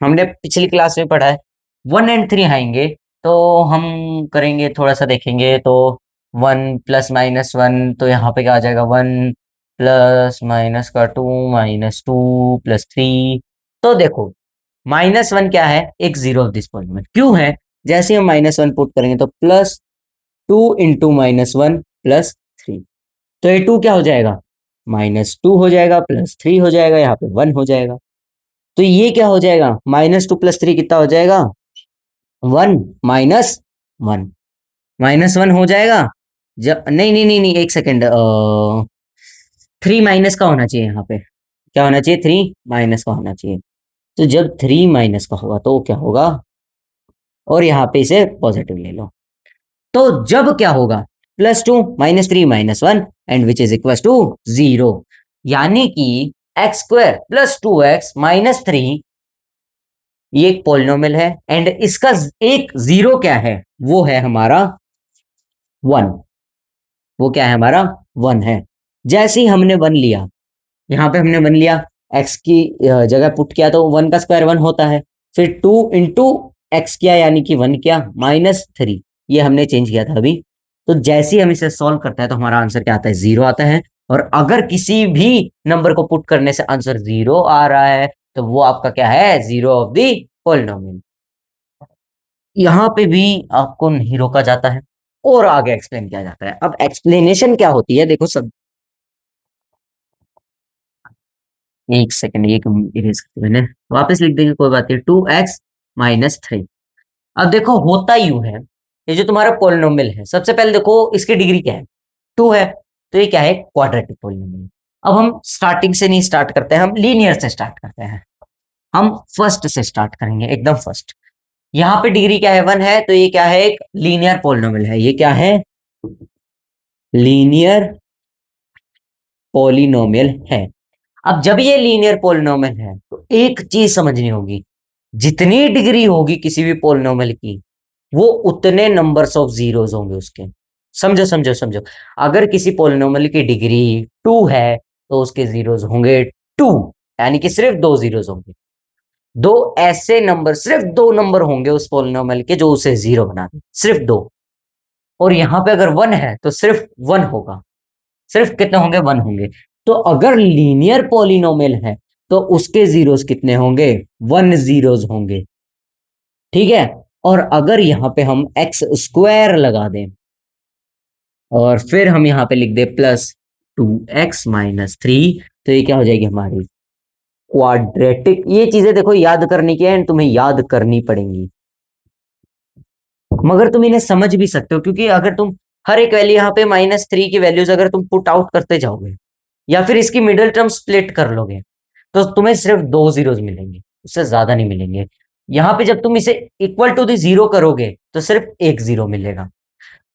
A: हमने पिछली क्लास में पढ़ा है। 1 और 3 आएंगे तो हम करेंगे, थोड़ा सा देखेंगे तो 1 + -1, तो यहाँ पे क्या आ जाएगा? 1 + -2 -2 + 3। तो देखो -1 क्या है? एक जीरो ऑफ दिस पॉलिनोमियल क्यों है? जैसे हम -1 पुट करेंगे तो +2 × -1 + 3। तो ये 2 क्या हो जाएगा? -2 हो जाएगा, +3 हो जाएगा, यहाँ पे 1 हो जाएगा। तो ये क्या हो जाएगा? -2 + 3 कितना हो जाएगा? 1 -1, -1 हो जाएगा। जब नहीं नहीं नहीं नहीं, एक सेकेंड, 3 माइनस का होना चाहिए यहाँ पे। क्या होना चाहिए? 3 माइनस का होना चाहिए। तो जब 3 माइनस का होगा तो क्या होगा? और यहाँ पे इसे पॉजिटिव ले लो। तो जब क्या होगा? +2 -3 -1 and which is equal to 0। यानी कि x² + 2x - 3 ये एक पॉलिनोमियल है एंड इसका एक जीरो क्या है? वो है हमारा 1। वो क्या है हमारा? 1 है। जैसे ही हमने 1 लिया, यहाँ पे हमने 1 लिया, x की जगह पुट किया तो 1 का स्क्वायर 1 होता है। फिर 2 × x किया यानी कि 1 किया, -3 ये हमने चेंज किया था अभी। तो जैसे ही हम इसे सॉल्व करते हैं तो हमारा आंसर क्या आता है? 0 आता है। और अगर किसी भी नंबर को पुट करने से आंसर 0 आ रहा है तो वो आपका क्या है? Zero of the polynomial. यहाँ पे भी आपको नहीं रोका जाता है और आगे एक्सप्लेन किया जाता है। अब एक्सप्लेनेशन क्या होती है देखो सब, एक सेकंड, एक इरेज करते मैंने, वापस लिख देंगे, कोई बात नहीं। 2x - 3। अब देखो होता यूं है, ये जो तुम्हारा पोलिनोमियल है, सबसे पहले देखो इसकी डिग्री क्या है? 2 है। तो ये क्या है? Quadratic polynomial. अब हम स्टार्टिंग से नहीं स्टार्ट करते हैं, हम लीनियर से स्टार्ट करते हैं। हम फर्स्ट से स्टार्ट करेंगे, एकदम फर्स्ट। यहाँ पे डिग्री क्या है? 1 है, तो ये क्या है? एक लीनियर पोलिनोमियल है। ये क्या है? लीनियर पोलिनोमियल है। अब जब ये लीनियर पोलिनोमियल है तो एक चीज समझनी होगी, जितनी डिग्री होगी किसी भी पोलिनोमियल की, वो उतने नंबर्स ऑफ जीरोस होंगे उसके। समझो समझो समझो। अगर किसी पोलिनोमियल की डिग्री 2 है तो उसके जीरोस होंगे 2, यानी कि सिर्फ 2 जीरोस होंगे। दो ऐसे नंबर, सिर्फ 2 नंबर होंगे उस पोलिनोमियल के जो उसे जीरो बना दे, सिर्फ 2। और यहाँ पे अगर 1 है तो सिर्फ 1 होगा। सिर्फ कितने होंगे? 1 होंगे। तो अगर लीनियर पॉलिनोमियल है तो उसके जीरोस कितने होंगे? 1 जीरोस होंगे। ठीक है। और अगर यहाँ पे हम एक्स स्क्वायर लगा दें और फिर हम यहाँ पे लिख दे +2x - 3, तो ये क्या हो जाएगी हमारी? क्वाड्रेटिक। ये चीजें देखो याद करनी की है, तुम्हें याद करनी पड़ेंगी, मगर तुम इन्हें समझ भी सकते हो क्योंकि अगर तुम हर एक वैल्यू यहाँ पे -3 की वैल्यूज अगर तुम पुट आउट करते जाओगे या फिर इसकी मिडिल टर्म स्प्लिट कर लोगे तो तुम्हें सिर्फ 2 जीरोस मिलेंगे, उससे ज्यादा नहीं मिलेंगे। यहाँ पे जब तुम इसे इक्वल टू द जीरो करोगे तो सिर्फ एक जीरो मिलेगा।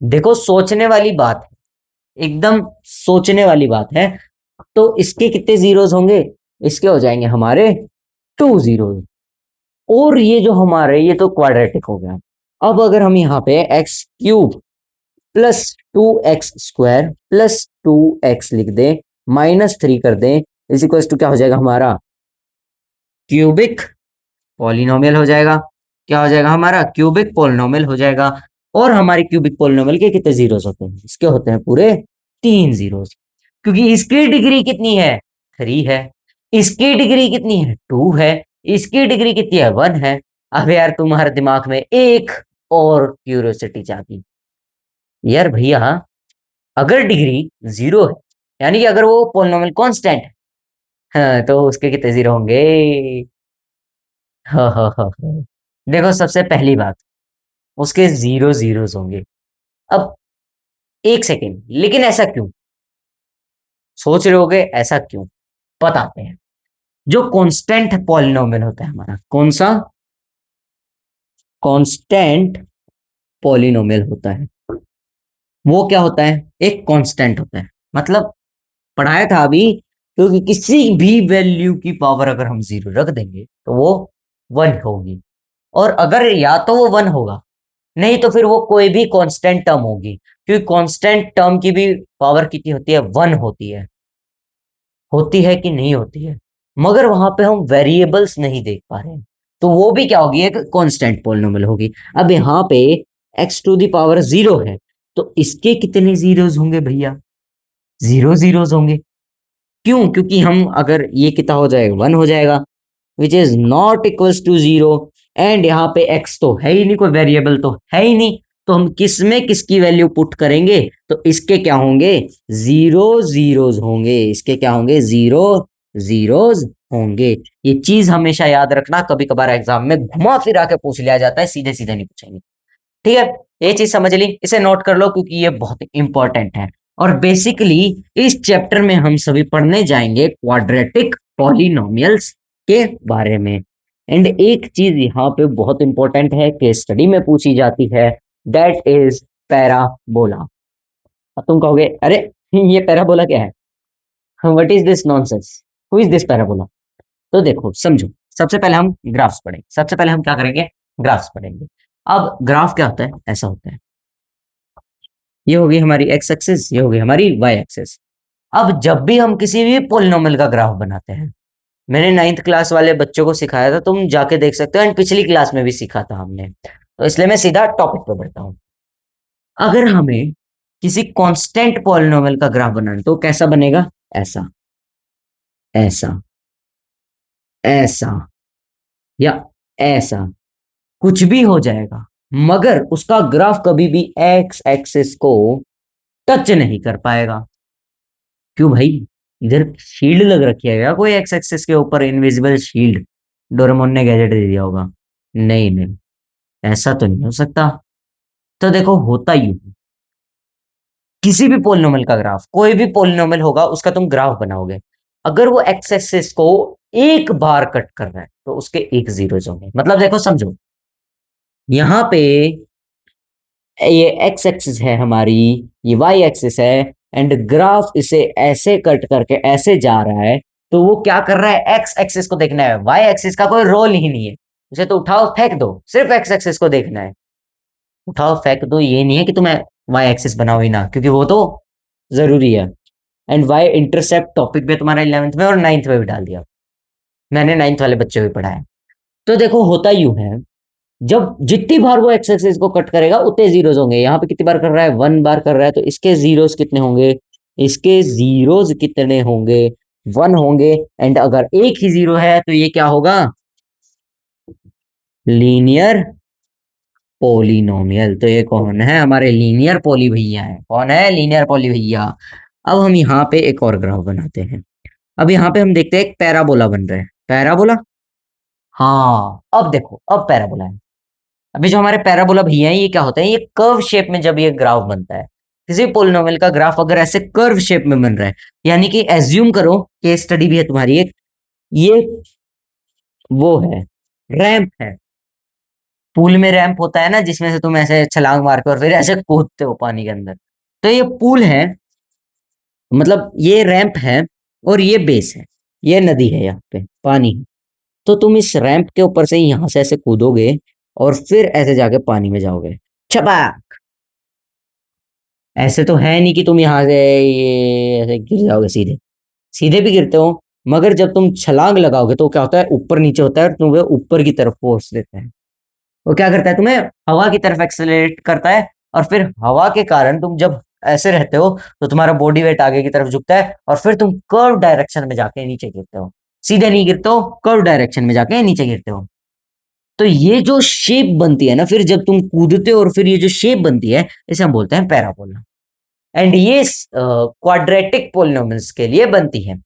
A: देखो सोचने वाली बात है, एकदम सोचने वाली बात है। तो इसके कितने जीरोस होंगे? इसके हो जाएंगे हमारे 2 जीरोस। और ये जो हमारे ये तो क्वाड्रेटिक हो गया। अब अगर हम यहाँ पे x cube plus 2x² plus 2x लिख दें, -3 कर दें, इज इक्वल टू क्या हो जाएगा हमारा क्यूबिक पॉलिनोमियल हो जाएगा। क्या हो जाएगा हमारा क्यूबिक पॉलिनोमियल हो जाएगा। और हमारे क्यूबिक पॉलिनोमियल के कितने जीरोस होते हैं? इसके होते हैं पूरे 3 जीरोस। क्योंकि इसकी डिग्री कितनी है? 3 है। इसकी डिग्री कितनी है? 2 है। इसकी डिग्री कितनी है? 1 है। अब यार तुम्हारे दिमाग में एक और क्यूरियोसिटी जागी, यार भैया अगर डिग्री 0 है, यानी कि अगर वो पॉलिनोमियल कांस्टेंट है, हाँ, तो उसके कितने जीरो होंगे? हाँ हाँ हाँ हाँ। देखो सबसे पहली बात, उसके जीरो जीरोस होंगे। अब एक सेकेंड, लेकिन ऐसा क्यों? सोच रहे होगे ऐसा क्यों? बताते हैं। जो कांस्टेंट पॉलिनोमियल होता है हमारा, कौन सा? कांस्टेंट पॉलिनोमियल होता है, वो क्या होता है? एक कांस्टेंट होता है। मतलब पढ़ाया था अभी, क्योंकि किसी भी वैल्यू की पावर अगर हम जीरो रख देंगे तो वो 1 होगी। और अगर या तो वो 1 होगा, नहीं तो फिर वो कोई भी कांस्टेंट टर्म होगी, क्योंकि कांस्टेंट टर्म की भी पावर कितनी होती है? 1 होती है। होती है कि नहीं होती है? मगर वहां पे हम वेरिएबल्स नहीं देख पा रहे हैं, तो वो भी क्या होगी? एक कांस्टेंट पॉलिनोमियल होगी। अब यहाँ पे x⁻0 है, तो इसके कितने जीरोस होंगे भैया? जीरो जीरोस होंगे। क्यों? क्योंकि हम अगर ये कितना हो जाएगा? 1 हो जाएगा, which is not equals to 0। And यहाँ पे x तो है ही नहीं, कोई वेरिएबल तो है ही नहीं, तो हम किस में किसकी वैल्यू पुट करेंगे? तो इसके क्या होंगे? जीरो जीरोस होंगे। इसके क्या होंगे? जीरो जीरोस होंगे। ये चीज हमेशा याद रखना, कभी कभार एग्जाम में घुमा फिरा के पूछ लिया जाता है, सीधे सीधे नहीं पूछेंगे। ठीक है, ये चीज समझ ली, इसे नोट कर लो क्योंकि ये बहुत इंपॉर्टेंट है। और बेसिकली इस चैप्टर में हम सभी पढ़ने जाएंगे क्वाड्रेटिक पॉलिनोमियल्स के बारे में। एंड एक चीज यहाँ पे बहुत इंपॉर्टेंट है, केस स्टडी में पूछी जाती है, दैट इज पैराबोला। अब तुम कहोगे अरे ये पैराबोला क्या है? What is this nonsense? Who is this parabola? तो देखो समझो, सबसे पहले हम ग्राफ्स पढ़ेंगे। सबसे पहले हम क्या करेंगे? ग्राफ्स पढ़ेंगे। अब ग्राफ क्या होता है? ऐसा होता है, ये होगी हमारी एक्स एक्सिस, ये होगी हमारी वाई एक्सिस। अब जब भी हम किसी भी पोलिनोमियल का ग्राफ बनाते हैं, मैंने 9th क्लास वाले बच्चों को सिखाया था, तुम जाके देख सकते हो, एंड पिछली क्लास में भी सीखा था हमने, तो इसलिए मैं सीधा टॉपिक पे बढ़ता हूँ। अगर हमें किसी कांस्टेंट पॉलिनोमियल का ग्राफ बनाना है, तो कैसा बनेगा? ऐसा, ऐसा, ऐसा, या ऐसा, कुछ भी हो जाएगा, मगर उसका ग्राफ कभी भी एक्स एक्सिस को टच नहीं कर पाएगा। क्यों भाई? इधर शील्ड लग रखी है क्या? कोई एक्स एक्सिस के ऊपर इनविजिबल शील्ड डोरेमोन ने गैजेट दे दिया होगा? नहीं नहीं, ऐसा तो नहीं हो सकता। तो देखो होता ही किसी भी पोलिनोमियल का ग्राफ, कोई भी पोलिनोमियल होगा उसका तुम ग्राफ बनाओगे, अगर वो एक्स एक्सिस को एक बार कट कर रहा है तो उसके एक जीरोस होंगे। मतलब देखो समझो, यहाँ पे ये एक्स एक्सिस है हमारी, ये वाई एक्सिस है, एंड ग्राफ इसे ऐसे कट करके ऐसे जा रहा है, तो वो क्या कर रहा है? एक्स एक्सिस को देखना है, वाई एक्सिस का कोई रोल ही नहीं है। उसे तो उठाओ फेंक दो, सिर्फ एक्स एक्सिस को देखना है। उठाओ फेंक दो ये नहीं है कि तुम्हें वाई एक्सिस बनाओ ही ना, क्योंकि वो तो जरूरी है। एंड वाई इंटरसेप्ट टॉपिक भी तुम्हारा 11th में और 9th में भी डाल दिया, मैंने 9th वाले बच्चे भी पढ़ाया। तो देखो होता यूं है, जब जितनी बार वो एक्स एक्सिस को कट करेगा उतने जीरोस होंगे। यहाँ पे कितनी बार कर रहा है? 1 बार कर रहा है, तो इसके जीरोस कितने होंगे? इसके जीरोस कितने होंगे? 1 होंगे। एंड अगर एक ही जीरो है तो ये क्या होगा? Linear polynomial. तो ये कौन है? हमारे लीनियर पोली भैया है। कौन है? लीनियर पोली भैया। अब हम यहाँ पे एक और ग्राफ बनाते हैं। अब यहाँ पे हम देखते हैं एक पैराबोला बन रहा है। पैराबोला, हाँ अब देखो, अब पैराबोला है। अभी जो हमारे पैराबोला भैया हैं, ये क्या होता है? ये कर्व शेप में जब ये ग्राफ बनता है, किसी पोलिनोमियल का ग्राफ अगर ऐसे कर्व शेप में बन रहा है, यानी कि एज्यूम करो, केस स्टडी भी है तुम्हारी एक, ये वो है, रैंप है। पूल में रैंप होता है ना, जिसमें से तुम ऐसे छलांग मार के और फिर ऐसे कूदते हो पानी के अंदर। तो ये पूल है, मतलब ये रैंप है, और ये बेस है, ये नदी है, यहाँ पे पानी है। तो तुम इस रैंप के ऊपर से यहां से ऐसे कूदोगे और फिर ऐसे जाके पानी में जाओगे। छपाक। ऐसे तो है नहीं कि तुम यहाँ से ये ऐसे गिर जाओगे सीधे। सीधे भी गिरते हो, मगर जब तुम छलांग लगाओगे तो क्या होता है, ऊपर नीचे होता है और तुम्हें ऊपर की तरफ फोर्स देता है। वो क्या करता है, तुम्हें हवा की तरफ एक्सेलरेट करता है, और फिर हवा के कारण तुम जब ऐसे रहते हो तो तुम्हारा बॉडी वेट आगे की तरफ झुकता है और फिर तुम कर्व डायरेक्शन में जाके नीचे गिरते हो। सीधे नहीं गिरते हो, कर्व डायरेक्शन में जाके नीचे गिरते हो। तो ये जो शेप बनती है ना, फिर जब तुम कूदते हो और फिर ये जो शेप बनती है, इसे हम बोलते हैं पैराबोला। एंड ये क्वाड्रेटिक पोलिनोमियल्स के लिए बनती है।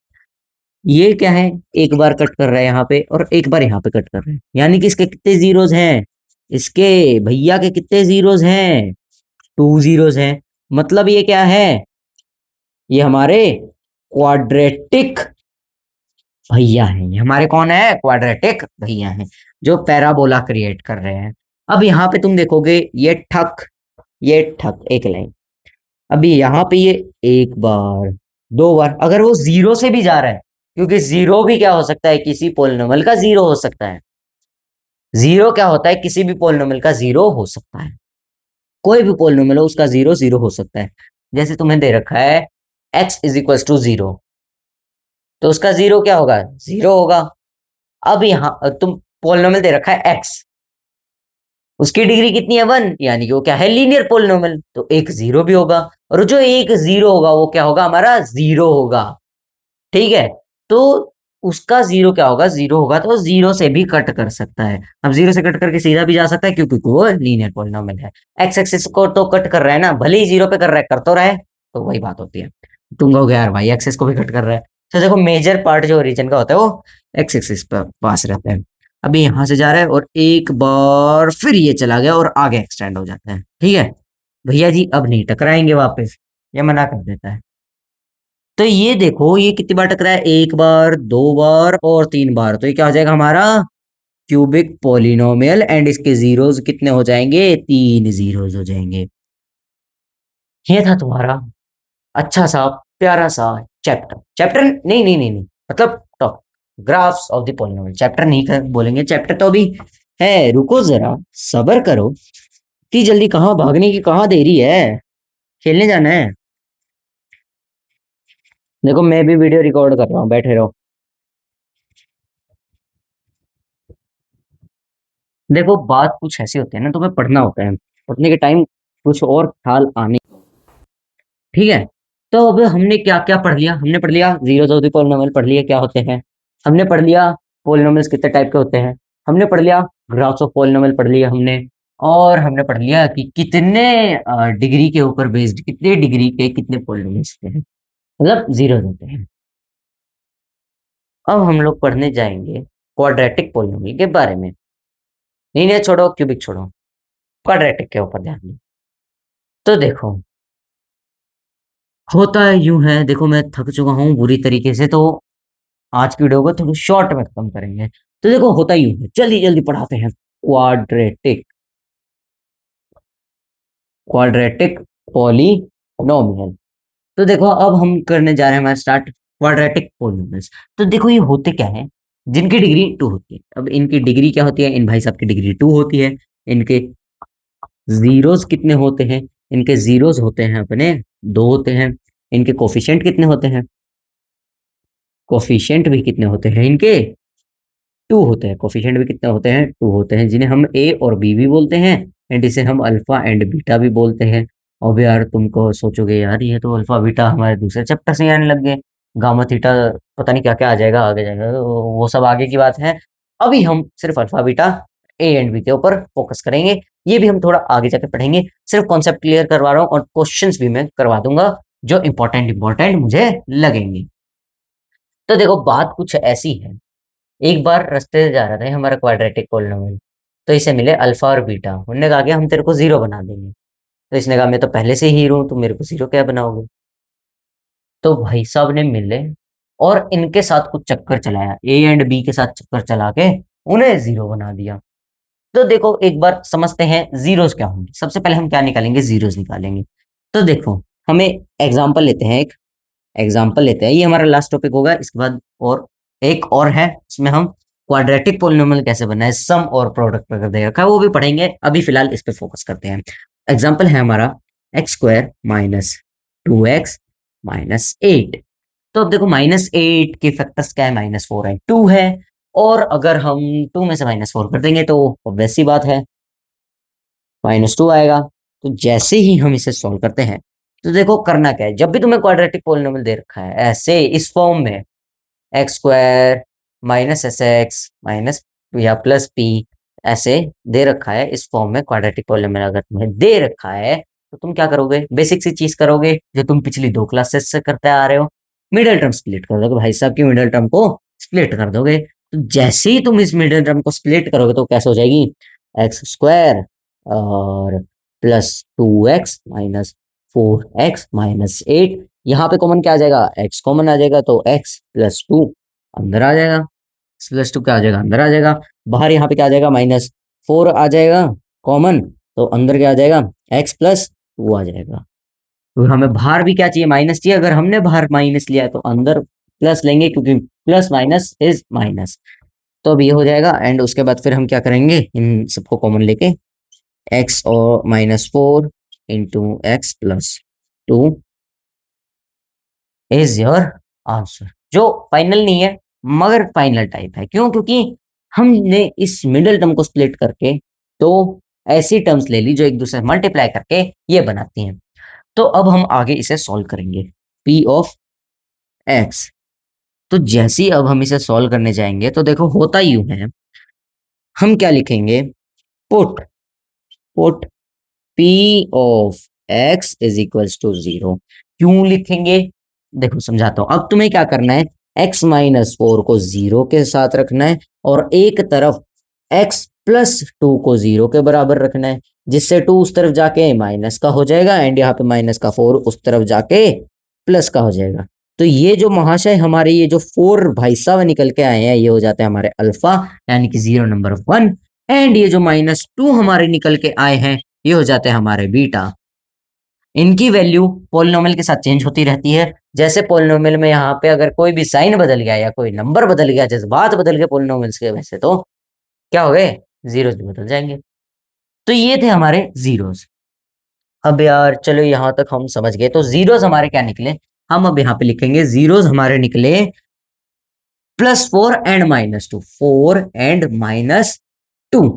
A: ये क्या है, एक बार कट कर रहा है यहाँ पे और एक बार यहाँ पे कट कर रहा है, यानी कि इसके कितने जीरोस हैं, इसके भैया के कितने जीरोस हैं, टू जीरोस हैं। मतलब ये क्या है, ये हमारे क्वाड्रेटिक भैया हैं। ये हमारे कौन है, क्वाड्रेटिक भैया हैं, जो पैराबोला क्रिएट कर रहे हैं। अब यहाँ पे तुम देखोगे, ये ठक एक लाइन। अभी यहाँ पे ये एक बार, दो बार, अगर वो जीरो से भी जा रहा है, क्योंकि जीरो भी क्या हो सकता है, किसी पोलिनोमियल का जीरो हो सकता है। जीरो क्या होता है, किसी भी पोलिनोमियल का जीरो हो सकता है। कोई भी पोलिनोमियल हो उसका जीरो जीरो हो सकता है। जैसे तुम्हें दे रखा है x is equal to zero, तो उसका जीरो क्या होगा, जीरो होगा। अब यहाँ तुम पोलिनोमियल दे रखा है x, उसकी डिग्री कितनी है, वन, यानी कि वो क्या है, लीनियर पोलिनोमियल, तो एक जीरो भी होगा। और जो एक जीरो होगा वो क्या होगा, हमारा जीरो होगा। ठीक है। तो उसका जीरो क्या होगा, जीरो होगा तो जीरो से भी कट कर सकता है। अब जीरो से कट करके सीधा भी जा सकता है, क्योंकि वो लीनियर पॉलिनोमियल है। एक्स एक्सिस को तो कट कर रहा है ना, भले ही जीरो पे कर रहा है, कर तो रहा है। तो वही बात होती है। तुम कहोगे यार भाई एक्सिस को भी कट कर रहा है, तो देखो मेजर पार्ट जो रीजन का होता है वो एक्स एक्सिस पर पास रहता है। अभी यहां से जा रहा है और एक बार फिर ये चला गया और आगे एक्सटेंड हो जाता है। ठीक है भैया जी, अब नहीं टकराएंगे वापस, ये मना कर देता है। तो ये देखो ये कितनी बार टकराया, एक बार, दो बार और तीन बार, तो ये क्या हो जाएगा हमारा क्यूबिक पॉलिनोमियल। एंड इसके जीरोस कितने हो जाएंगे, तीन जीरोस हो जाएंगे। ये था तुम्हारा अच्छा सा प्यारा सा चैप्टर, चैप्टर नहीं नहीं नहीं नहीं, मतलब top graphs of the polynomial. Chapter नहीं बोलेंगे, चैप्टर तो अभी है, रुको जरा, सब्र करो। इतनी जल्दी कहाँ भागने की, कहाँ देरी है, खेलने जाना है। देखो मैं भी वीडियो रिकॉर्ड कर रहा हूँ, बैठे रहो। देखो बात कुछ ऐसी होती है ना, तुम्हें पढ़ना होता है, पढ़ने के टाइम कुछ और ख्याल आने। ठीक है। तो अब हमने क्या क्या पढ़ लिया, हमने पढ़ लिया जीरोस ऑफ द पॉलिनोमियल, पढ़ लिया क्या होते हैं, हमने पढ़ लिया पॉलिनोमियल्स कितने टाइप के होते हैं, हमने पढ़ लिया ग्राफ्स ऑफ पॉलिनोमियल पढ़ लिया हमने, और हमने पढ़ लिया कि कितने डिग्री के ऊपर बेस्ड, कितने डिग्री के कितने पॉलिनोमियल्स होते हैं, मतलब जीरोस होते हैं। अब हम लोग पढ़ने जाएंगे क्वाड्रेटिक पॉलिनोमियल के बारे में। लीनियर छोड़ो, क्यूबिक छोड़ो, क्वाड्रेटिक के ऊपर ध्यान दो। तो देखो होता है यूं है, देखो मैं थक चुका हूँ बुरी तरीके से, तो आज की वीडियो को थोड़ी शॉर्ट में खत्म करेंगे। तो देखो होता यूं है, जल्दी जल्दी पढ़ाते हैं। Quadratic, quadratic polynomial. तो देखो अब हम करने जा रहे हैं हमारा स्टार्ट क्वाड्रेटिक पॉलिनोमियल्स। तो देखो ये होते क्या है, जिनकी डिग्री टू होती है। अब इनकी डिग्री क्या होती है, इन भाई साहब की डिग्री टू होती है। इनके जीरोस कितने होते हैं, इनके जीरोस होते हैं अपने दो होते हैं। इनके कोफिशिएंट कितने होते हैं, कोफिशिएंट भी कितने होते हैं इनके, टू होते हैं। कोफिशिएंट भी कितने होते हैं, टू होते हैं, जिन्हें हम ए और बी भी बोलते हैं। एंड इसे हम अल्फा एंड बीटा भी बोलते हैं। अब यार तुमको सोचोगे यार ये तो अल्फा बीटा हमारे दूसरे चैप्टर से ही आने लग गए, गामा थीटा, पता नहीं क्या क्या आ जाएगा आगे जाएगा, तो वो सब आगे की बात है। अभी हम सिर्फ alpha beta a and b के ऊपर फोकस करेंगे। ये भी हम थोड़ा आगे जाके पढ़ेंगे, सिर्फ कॉन्सेप्ट क्लियर करवा रहा हूँ और क्वेश्चंस भी मैं करवा दूंगा जो इंपॉर्टेंट इंपॉर्टेंट मुझे लगेंगे। तो देखो बात कुछ ऐसी है, एक बार रास्ते से जा रहा था हमारा क्वाड्रेटिक पोलिनोमियल, तो इसे मिले अल्फा और बीटा। उन्होंने कहा कि हम तेरे को जीरो बना देंगे। तो इसने कहा मैं तो पहले से ही हीरो हूं, तुम मेरे को जीरो क्या बनाओगे। तो भाई साहब ने मिले और इनके साथ कुछ चक्कर चलाया, ए एंड बी के साथ चक्कर चला के उन्हें जीरो बना दिया। तो देखो एक बार समझते हैं जीरोस क्या होंगे। सबसे पहले हम क्या निकालेंगे, जीरोस निकालेंगे। तो देखो हमें एग्जाम्पल लेते हैं, एक एग्जाम्पल लेते हैं, ये हमारा लास्ट टॉपिक होगा। इसके बाद और एक और है, इसमें हम क्वाड्रेटिक पोलिनोमियल कैसे बनना है, सम और प्रोडक्ट अगर दे रखा है वो भी पढ़ेंगे, अभी फिलहाल इस पे फोकस करते हैं। एग्जांपल है हमारा x square minus 2x minus 8। तो अब देखो -8 के फैक्टर्स क्या है, -4 है, 2 है, और अगर हम 2 में से -4 कर देंगे तो ऑब्वियस सी बात है -2 आएगा। तो जैसे ही हम इसे सॉल्व करते हैं तो देखो करना क्या है, जब भी तुम्हें क्वाड्रेटिक पोलिनोमियल दे रखा है ऐसे इस फॉर्म में x square minus s x minus या प्लस पी ऐसे दे रखा है इस फॉर्म में, क्वाड्रेटिक पोलिनोमियल अगर तुम्हें दे रखा है तो तुम क्या करोगे, बेसिक सी चीज करोगे जो तुम पिछली 2 क्लासेस से करते आ रहे हो, मिडिल टर्म स्प्लिट कर दोगे भाई साहब की, मिडिल टर्म को स्प्लिट कर दोगे। तो जैसे ही तुम इस मिडिल टर्म को स्प्लिट करोगे तो कैसे हो जाएगी, एक्स स्क्वायर और plus 2x minus 4x minus 8, यहाँ पे कॉमन क्या आ जाएगा, x कॉमन आ जाएगा तो x प्लस 2 अंदर आ जाएगा, प्लस 2 क्या आ जाएगा, अंदर आ जाएगा। बाहर यहाँ पे क्या आ जाएगा, -4 आ जाएगा कॉमन, तो अंदर क्या आ जाएगा, x प्लस 2 आ जाएगा। तो हमें बाहर भी क्या चाहिए, माइनस चाहिए, अगर हमने बाहर माइनस लिया है तो अंदर प्लस लेंगे क्योंकि प्लस माइनस इज माइनस। तो अब ये हो जाएगा एंड उसके बाद फिर हम क्या करेंगे, इन सबको कॉमन लेके x और -4 into x plus 2 is your answer, जो फाइनल नहीं है मगर फाइनल टाइप है। क्यों, क्योंकि हमने इस मिडिल टर्म को स्प्लिट करके तो ऐसी टर्म्स ले ली जो एक दूसरे मल्टीप्लाई करके ये बनाती हैं। तो अब हम आगे इसे सॉल्व करेंगे, p ऑफ x। तो जैसे ही अब हम इसे सॉल्व करने जाएंगे तो देखो होता यूं है, हम क्या लिखेंगे, put put p of x is equals to 0। क्यों लिखेंगे, देखो समझाता हूं। अब तुम्हें क्या करना है, x -4 को 0 के साथ रखना है और एक तरफ x प्लस 2 को 0 के बराबर रखना है, जिससे 2 उस तरफ जाके माइनस का हो जाएगा एंड यहाँ पे माइनस का 4 उस तरफ जाके प्लस का हो जाएगा। तो ये जो महाशय हमारे ये जो 4 भाई साहब निकल के आए हैं ये हो जाते हैं हमारे अल्फा, यानी कि 0 नंबर 1, एंड ये जो -2 हमारे निकल के आए हैं ये हो जाते हैं हमारे बीटा। इनकी वैल्यू पोलिनोमियल के साथ चेंज होती रहती है, जैसे पोलिनोमियल में यहाँ पे अगर कोई भी साइन बदल गया या कोई नंबर बदल गया, जज्बात बदल गए पोलिनोमियल्स के वैसे तो क्या हो गए, जीरोस भी बदल जाएंगे। तो ये थे हमारे जीरोस। अब यार चलो यहाँ तक हम समझ गए, तो जीरोस हमारे क्या निकले, हम अब यहाँ पे लिखेंगे जीरोस हमारे निकले +4 एंड -2, 4 एंड -2।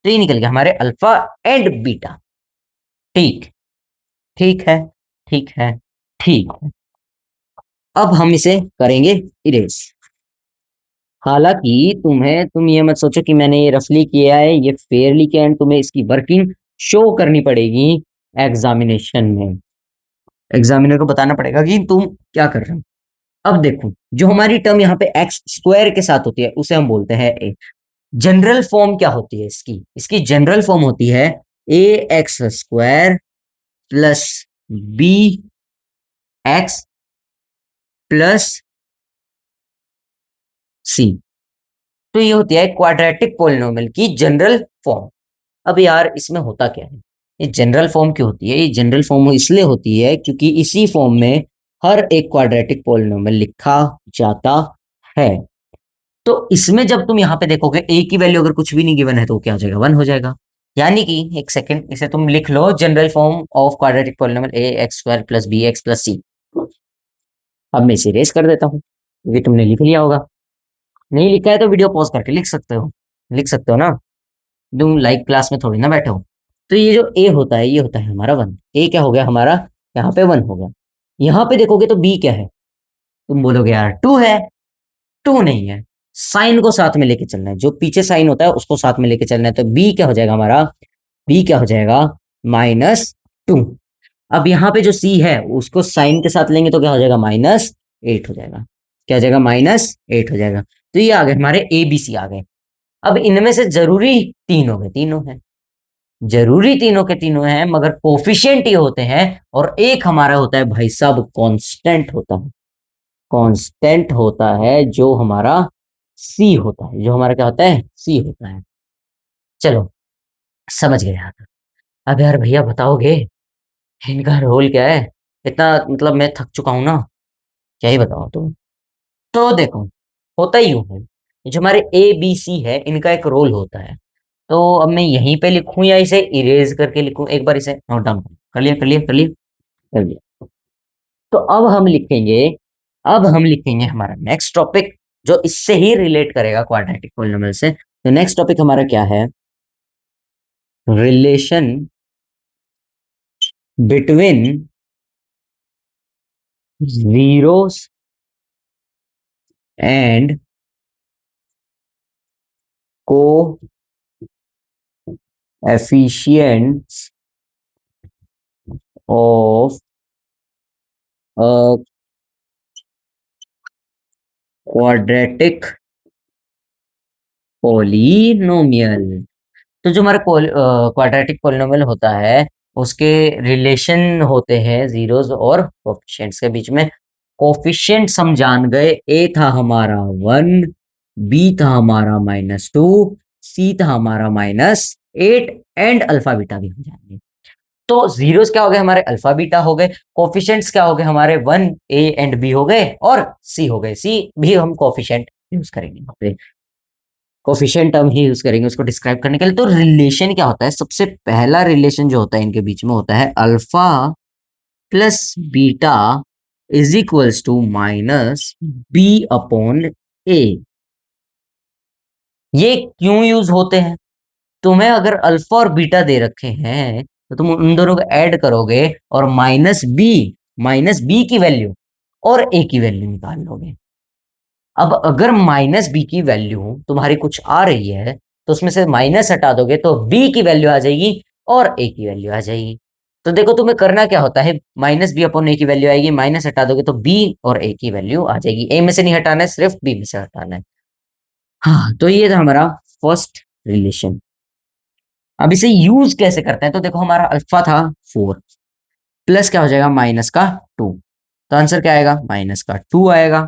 A: तो ये निकल गया हमारे अल्फा एंड बीटा। ठीक, ठीक है, ठीक है, ठीक है। अब हम इसे करेंगे इरेज। हालांकि तुम ये मत सोचो कि मैंने ये रफली किया है, ये फेयरली किया है, तुम्हें इसकी वर्किंग शो करनी पड़ेगी एग्जामिनेशन में। एग्जामिनर को बताना पड़ेगा कि तुम क्या कर रहे हो। अब देखो जो हमारी टर्म यहाँ पे एक्स स्क्वायर के साथ होती है उसे हम बोलते हैं ए। जनरल फॉर्म क्या होती है इसकी, इसकी जनरल फॉर्म होती है a x square plus b x plus c. तो ये होती है क्वाड्रेटिक पोलिनोमियल की जनरल फॉर्म। अब यार इसमें होता क्या है, ये जनरल फॉर्म क्यों होती है, ये जनरल फॉर्म इसलिए होती है क्योंकि इसी फॉर्म में हर एक क्वाड्रेटिक पोलिनोमियल लिखा जाता है। तो इसमें जब तुम यहाँ पे देखोगे ए की वैल्यू अगर कुछ भी नहीं गिवन है तो क्या हो जाएगा, 1 हो जाएगा। यानी कि एक सेकंड इसे तुम लिख लो, general form of quadratic polynomial a x square plus b x plus c. अब मैं इसे रेस कर देता हूँ क्योंकि तुमने लिख लिया होगा, नहीं लिखा है तो वीडियो पॉज करके लिख सकते हो, लिख सकते हो ना, तुम लाइव क्लास में थोड़ी ना बैठे हो। तो ये जो ए होता है ये होता है हमारा 1, ए क्या हो गया हमारा, यहाँ पे 1 हो गया। यहाँ पे देखोगे तो बी क्या है, तुम बोलोगे यार 2 है, 2 नहीं है, साइन को साथ में लेके चलना है, जो पीछे साइन होता है उसको साथ में लेके चलना है, तो बी क्या हो जाएगा हमारा, बी क्या हो जाएगा -2। अब यहाँ पे जो सी है उसको साइन के साथ लेंगे तो क्या हो जाएगा, -8 हो जाएगा, क्या हो जाएगा, -8 हो जाएगा। तो ये आ गए हमारे ए बी सी आ गए। अब इनमें से जरूरी तीन हो गए, तीनों हैं, जरूरी तीनों के तीनों हैं मगर कोफिशिएंट ये होते हैं, और एक हमारा होता है भाई साहब कांस्टेंट होता है, कांस्टेंट होता है जो हमारा सी होता है, जो हमारा क्या होता है, सी होता है। चलो समझ गए यार। अब यार भैया बताओगे इनका रोल क्या है, इतना मतलब मैं थक चुका हूं ना, क्या ही बताओ तुम। तो देखो होता ही यूं है, जो हमारे ए बी सी है इनका एक रोल होता है। तो अब मैं यहीं पे लिखूं या इसे इरेज करके लिखूं, एक बार इसे नोट डाउन कर लिया कर लिया कर लिया कर लिया। तो अब हम लिखेंगे हमारा नेक्स्ट टॉपिक जो इससे ही रिलेट करेगा क्वाड्रेटिक पॉलिनोमियल से। तो नेक्स्ट टॉपिक हमारा क्या है? Relation between zeros and coefficients of a quadratic polynomial। तो जो हमारा क्वाड्रेटिक पॉलिनोमियल होता है उसके रिलेशन होते हैं जीरोस और कोफिशिएंट्स के बीच में। कोफिशिएंट्स हम जान गए, ए था हमारा 1, बी था हमारा -2, सी था हमारा -8 एंड अल्फा बीटा भी हम जान गए। तो जीरोस क्या हो गए हमारे? अल्फा बीटा हो गए। कोफिशिएंट्स क्या हो गए हमारे? 1 ए एंड बी हो गए और सी हो गए। सी भी हम कोफिशिएंट यूज करेंगे यहाँ पे, कोफिशिएंट टर्म ही यूज करेंगे उसको डिस्क्राइब करने के लिए। तो रिलेशन क्या होता है? सबसे पहला रिलेशन जो होता है इनके बीच में होता है alpha plus beta is equals to minus b upon a. ये क्यों यूज होते हैं? तुम्हें अगर अल्फा और बीटा दे रखे हैं तो तुम उन दोनों को ऐड करोगे और माइनस बी की वैल्यू और ए की वैल्यू निकाल लोगे। अब अगर माइनस बी की वैल्यू तुम्हारी कुछ आ रही है तो उसमें से माइनस हटा दोगे तो बी की वैल्यू आ जाएगी और ए की वैल्यू आ जाएगी। तो देखो तुम्हें करना क्या होता है, माइनस बी अपॉन ए की वैल्यू आएगी, माइनस हटा दोगे तो बी और ए की वैल्यू आ जाएगी। ए में से नहीं हटाना है, सिर्फ बी में से हटाना है। हाँ, तो ये था हमारा फर्स्ट रिलेशन। अब इसे यूज कैसे करते हैं? तो देखो हमारा अल्फा था 4 प्लस क्या हो जाएगा माइनस का 2, तो आंसर क्या आएगा? माइनस का 2 आएगा।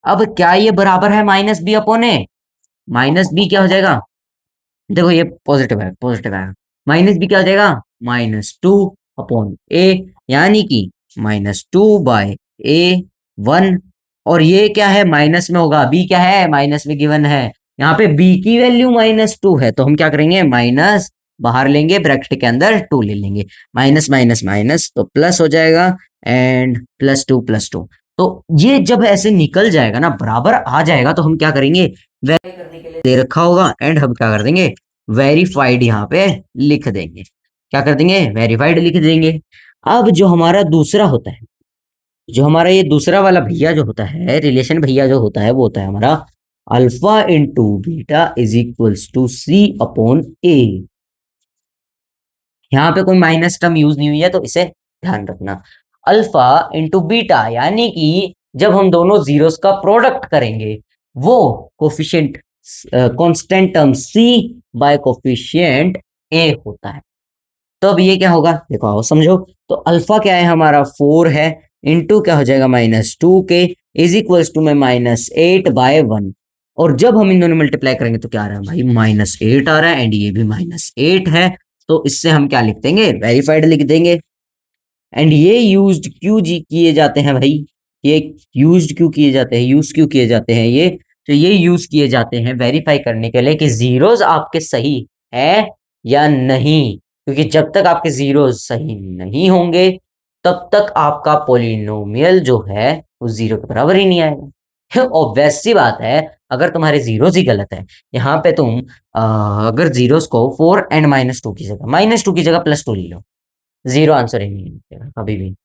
A: अब क्या ये बराबर है माइनस बी अपॉन ए? माइनस बी क्या हो जाएगा? देखो ये पॉजिटिव है, माइनस बी क्या हो जाएगा? -2 अपॉन ए, यानी कि -2/a1। और ये क्या है? माइनस में होगा, बी क्या है? माइनस में गिवन है। यहाँ पे बी की वैल्यू -2 है तो हम क्या करेंगे? माइनस बाहर लेंगे, ब्रैकेट के अंदर 2 ले लेंगे। माइनस माइनस माइनस तो प्लस हो जाएगा एंड +2 +2। तो ये जब ऐसे निकल जाएगा ना, बराबर आ जाएगा, तो हम क्या करेंगे? वेरीफाई करने के लिए दे रखा होगा एंड हम क्या कर देंगे? वेरीफाइड यहाँ पे लिख देंगे। क्या कर देंगे? वेरीफाइड लिख देंगे। अब जो हमारा दूसरा होता है, जो हमारा ये दूसरा वाला भैया जो होता है, रिलेशन भैया जो होता है, वो होता है हमारा alpha into beta is equals to c upon a. यहाँ पे कोई माइनस टर्म यूज नहीं हुई है तो इसे ध्यान रखना। अल्फा इंटू बीटा यानी कि जब हम दोनों जीरोस का प्रोडक्ट करेंगे वो coefficient constant term c by coefficient a होता है। तो अब ये क्या होगा? देखो आओ समझो। तो अल्फा क्या है हमारा? 4 है, इंटू क्या हो जाएगा? -2 के इज इक्वल्स टू में -8/1। और जब हम इन दोनों मल्टीप्लाई करेंगे तो क्या आ रहा है भाई? -8 आ रहा है एंड ये भी -8 है। तो इससे हम क्या लिख देंगे? वेरीफाइड लिख देंगे। एंड ये यूज्ड क्यों जी किए जाते हैं भाई? ये यूज्ड क्यों किए जाते हैं? यूज क्यों किए जाते हैं ये? तो ये यूज किए जाते हैं वेरीफाई करने के लिए कि जीरोस आपके सही है या नहीं। क्योंकि जब तक आपके जीरोस सही नहीं होंगे तब तक आपका पोलिनोमियल जो है वो जीरो के बराबर ही नहीं आएगा। ऑब्वियस सी बात है, अगर तुम्हारे जीरोस ही गलत है, यहाँ पे तुम अगर जीरोस को 4 एंड -2 की जगह +2 ले लो, जीरो आंसर ही नहीं निकलेगा कभी भी।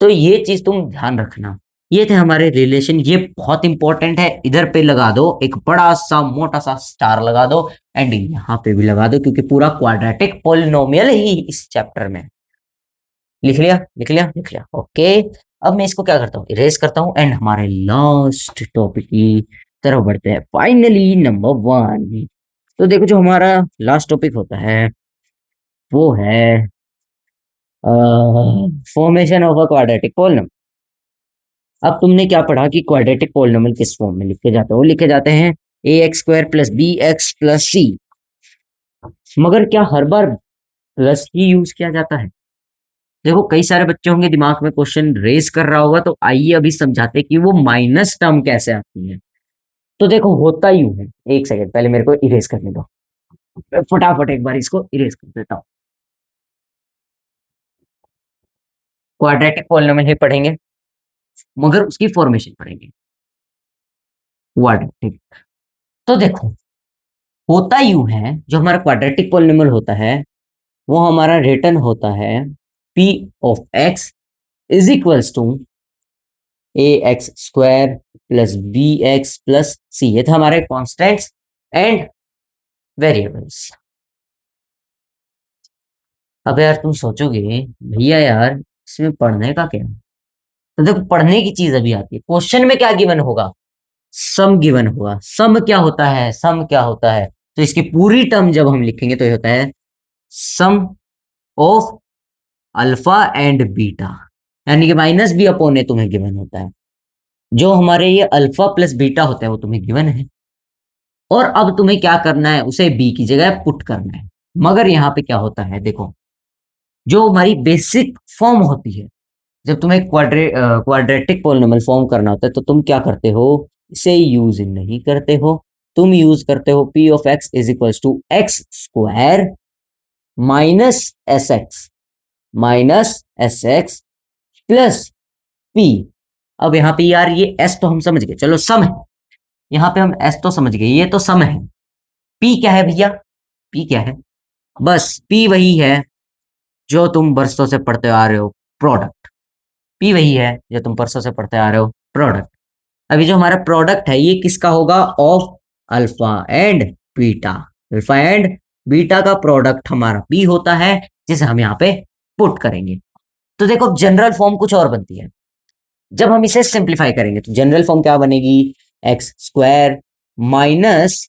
A: तो ये चीज तुम ध्यान रखना। ये थे हमारे रिलेशन, ये बहुत इंपॉर्टेंट है। इधर पे लगा दो एक बड़ा सा मोटा सा स्टार लगा दो एंड यहाँ पे भी लगा दो, क्योंकि पूरा क्वाड्रेटिक पॉलिनोमियल ही इस चैप्टर में है। लिख लिया लिख लिया लिख लिया, ओके। अब मैं इसको क्या करता हूँ? इरेज करता हूँ एंड हमारे लास्ट टॉपिक की तरफ बढ़ते हैं, फाइनली नंबर 1। तो देखो जो हमारा लास्ट टॉपिक होता है वो है formation of a quadratic polynomial. अब तुमने क्या पढ़ा कि क्वाड्रेटिक पॉलिनोमियल किस फॉर्म में लिखे जाते हैं? वो लिखे जाते हैं ax² + bx + c। मगर क्या हर बार प्लस ही यूज किया जाता है? देखो कई सारे बच्चे होंगे दिमाग में क्वेश्चन रेज कर रहा होगा, तो आइए अभी समझाते हैं कि वो माइनस टर्म कैसे आती है। तो देखो होता यूं है, एक सेकंड पहले मेरे को इरेज करने दो, मैं फटाफट एक बार इसको इरेज कर देता हूँ। क्वाड्रेटिक पॉलिनोमियल ही पढ़ेंगे, मगर उसकी फॉर्मेशन पढ़ेंगे क्वाड्रेटिक। तो देखो होता यूं है, जो हमारा क्वाड्रेटिक पॉलिनोमियल होता है वो हमारा रिटर्न होता है p of x is equals to a x square plus b x plus c. ये था हमारे कॉन्स्टेंट्स एंड वेरिएबल्स। अब यार तुम सोचोगे भैया यार इसमें पढ़ने का क्या है? तो देखो पढ़ने की चीज अभी आती है, क्वेश्चन में क्या गिवन होगा, सम गिवन होगा। सम क्या होता है, सम क्या होता है, तो इसकी पूरी टर्म जब हम लिखेंगे तो ये होता है सम ऑफ अल्फा एंड बीटा, यानी कि माइनस बी अपॉन ए तुम्हें गिवन होता है। जो हमारे ये अल्फा प्लस बीटा होता है वो तुम्हें गिवन है, और अब तुम्हें क्या करना है, उसे बी की जगह पुट करना है। मगर यहाँ पे क्या होता है देखो, जो हमारी बेसिक फॉर्म होती है, जब तुम्हें क्वाड्रेटिक पॉलिनोमियल फॉर्म करना होता है तो तुम क्या करते हो, इसे यूज नहीं करते हो, तुम यूज करते हो p of x is equals to x square minus s x plus p. अब यहाँ पे यार ये एस तो हम समझ गए, चलो सम है, यहाँ पे हम एस तो समझ गए, ये तो सम है। पी क्या है भैया, पी क्या है, बस पी वही है जो तुम बरसों से पढ़ते आ रहे हो, प्रोडक्ट। पी वही है जो तुम परसों से पढ़ते आ रहे हो, प्रोडक्ट। अभी जो हमारा प्रोडक्ट है ये किसका होगा, of alpha and beta. Alpha and beta का प्रोडक्ट हमारा पी होता है, जिसे हम यहाँ पे पुट करेंगे। तो देखो जनरल फॉर्म कुछ और बनती है, जब हम इसे सिंप्लीफाई करेंगे तो जनरल फॉर्म क्या बनेगी, एक्स स्क्वायर माइनस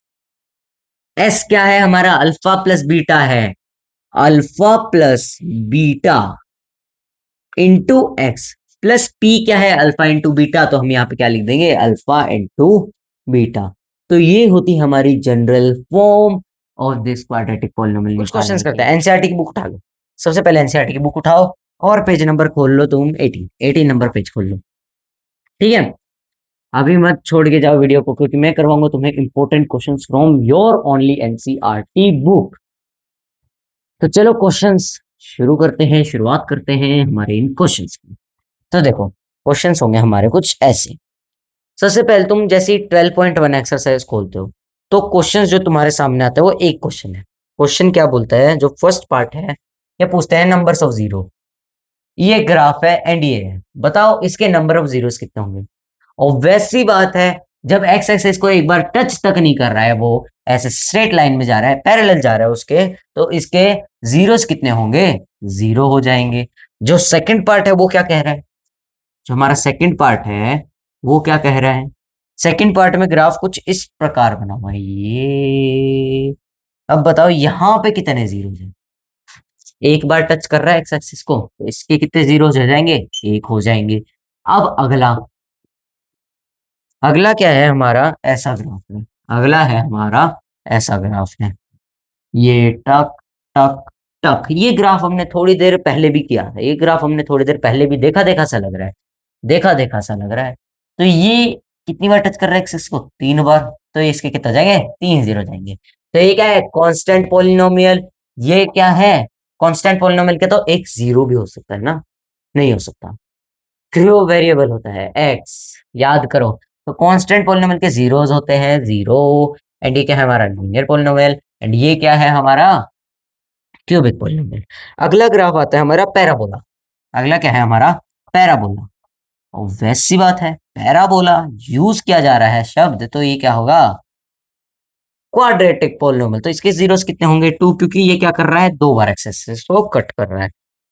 A: एस क्या है हमारा, अल्फा प्लस बीटा है, alpha plus beta into x plus P क्या है, अल्फा इंटू बीटा, तो हम यहाँ पे क्या लिख देंगे, अल्फा इंटू बीटा। तो ये होती हमारी general form of this quadratic polynomial. कुछ क्वेश्चंस करते हैं, एनसीईआरटी की बुक उठा लो, सबसे पहले एनसीईआरटी की बुक उठाओ और पेज नंबर खोल लो तुम 18 नंबर पेज खोल लो, ठीक है। अभी मत छोड़ के जाओ वीडियो को, क्योंकि मैं करवाऊंगा तुम्हें important questions from your only NCERT book. तो चलो क्वेश्चंस शुरू करते हैं, शुरुआत करते हैं हमारे इन क्वेश्चंस की। तो देखो क्वेश्चंस होंगे हमारे कुछ ऐसे। सबसे पहले तुम जैसे ही 12.1 एक्सरसाइज खोलते हो तो क्वेश्चन जो तुम्हारे सामने आता है वो एक क्वेश्चन है। क्वेश्चन क्या बोलता है, जो फर्स्ट पार्ट है ये पूछता है नंबर्स ऑफ जीरो, ये ग्राफ है एंड ये है, बताओ इसके नंबर ऑफ जीरोस कितने होंगे। और वैसी बात है, जब एक्स एक्सिस को एक बार टच तक नहीं कर रहा है, वो ऐसे स्ट्रेट लाइन में जा रहा है, पैरेलल जा रहा है उसके, तो इसके जीरोस कितने होंगे, जीरो हो जाएंगे। जो सेकंड पार्ट है वो क्या कह रहा है, जो हमारा सेकंड पार्ट है वो क्या कह रहा है, सेकंड पार्ट में ग्राफ कुछ इस प्रकार बना हुआ है ये। अब बताओ यहाँ पे कितने जीरोस हैं, एक बार टच कर रहा है एक्स एक्सिस को तो इसके कितने जीरोस हो जाएंगे, एक हो जाएंगे। अब अगला, अगला क्या है हमारा, ऐसा ग्राफ है, अगला है हमारा ऐसा ग्राफ है, ये टक टक टक। ये ग्राफ हमने थोड़ी देर पहले भी किया था, ये ग्राफ हमने थोड़ी देर पहले भी देखा देखा सा लग रहा है, देखा देखा सा लग रहा है। तो ये कितनी बार टच कर रहा है एक्सिस को, 3 बार, तो ये इसके कितना जाएंगे, 3 जीरो जाएंगे। तो ये क्या है, कांस्टेंट पॉलिनोमियल। ये क्या है, कांस्टेंट पॉलिनोमियल के तो एक जीरो भी हो सकता है ना, नहीं हो सकता, क्यों वेरिएबल होता है एक्स, याद करो। तो कांस्टेंट पॉलिनोमियल के जीरोस होते हैं जीरो, एंड ये क्या है हमारा लीनियर पॉलिनोमियल, एंड ये क्या है हमारा क्यूबिक पॉलिनोमियल। अगला ग्राफ आता है हमारा पैराबोला, अगला क्या है हमारा पैराबोला। और वैसी बात है, पैराबोला यूज किया जा रहा है शब्द, तो ये क्या होगा, क्वाड्रेटिक पॉलिनोमियल। तो इसके जीरोस कितने होंगे, 2, क्योंकि ये क्या कर रहा है, 2 बार एक्सेस को कट कर रहा है।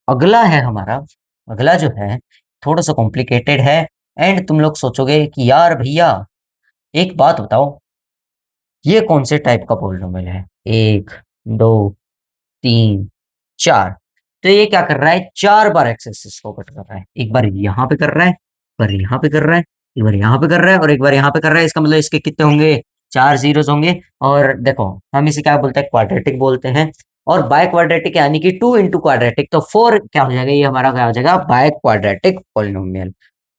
A: अगला है हमारा, अगला जो है थोड़ा सा कॉम्प्लिकेटेड है, एंड तुम लोग सोचोगे कि यार भैया एक बात बताओ, ये कौन से टाइप का पॉलिनोमियल है, 1 2 3 4। तो ये क्या कर रहा है, 4 बार एक्सेस को कट कर रहा है, एक बार यहाँ पे कर रहा है, एक बार यहाँ पे कर रहा है, एक बार यहाँ पे कर रहा है, और एक बार यहाँ पे कर रहा है। इसका मतलब इसके कितने होंगे, 4 जीरोस होंगे। और देखो हम इसे क्या बोलते हैं, क्वाड्रेटिक बोलते हैं। और बाय क्वाड्रेटिक यानी कि 2 इंटू क्वाड्रेटिक, तो 4 क्या हो जाएगा, ये हमारा क्या हो जाएगा, बाय क्वाड्रेटिक पॉलिनोमियल।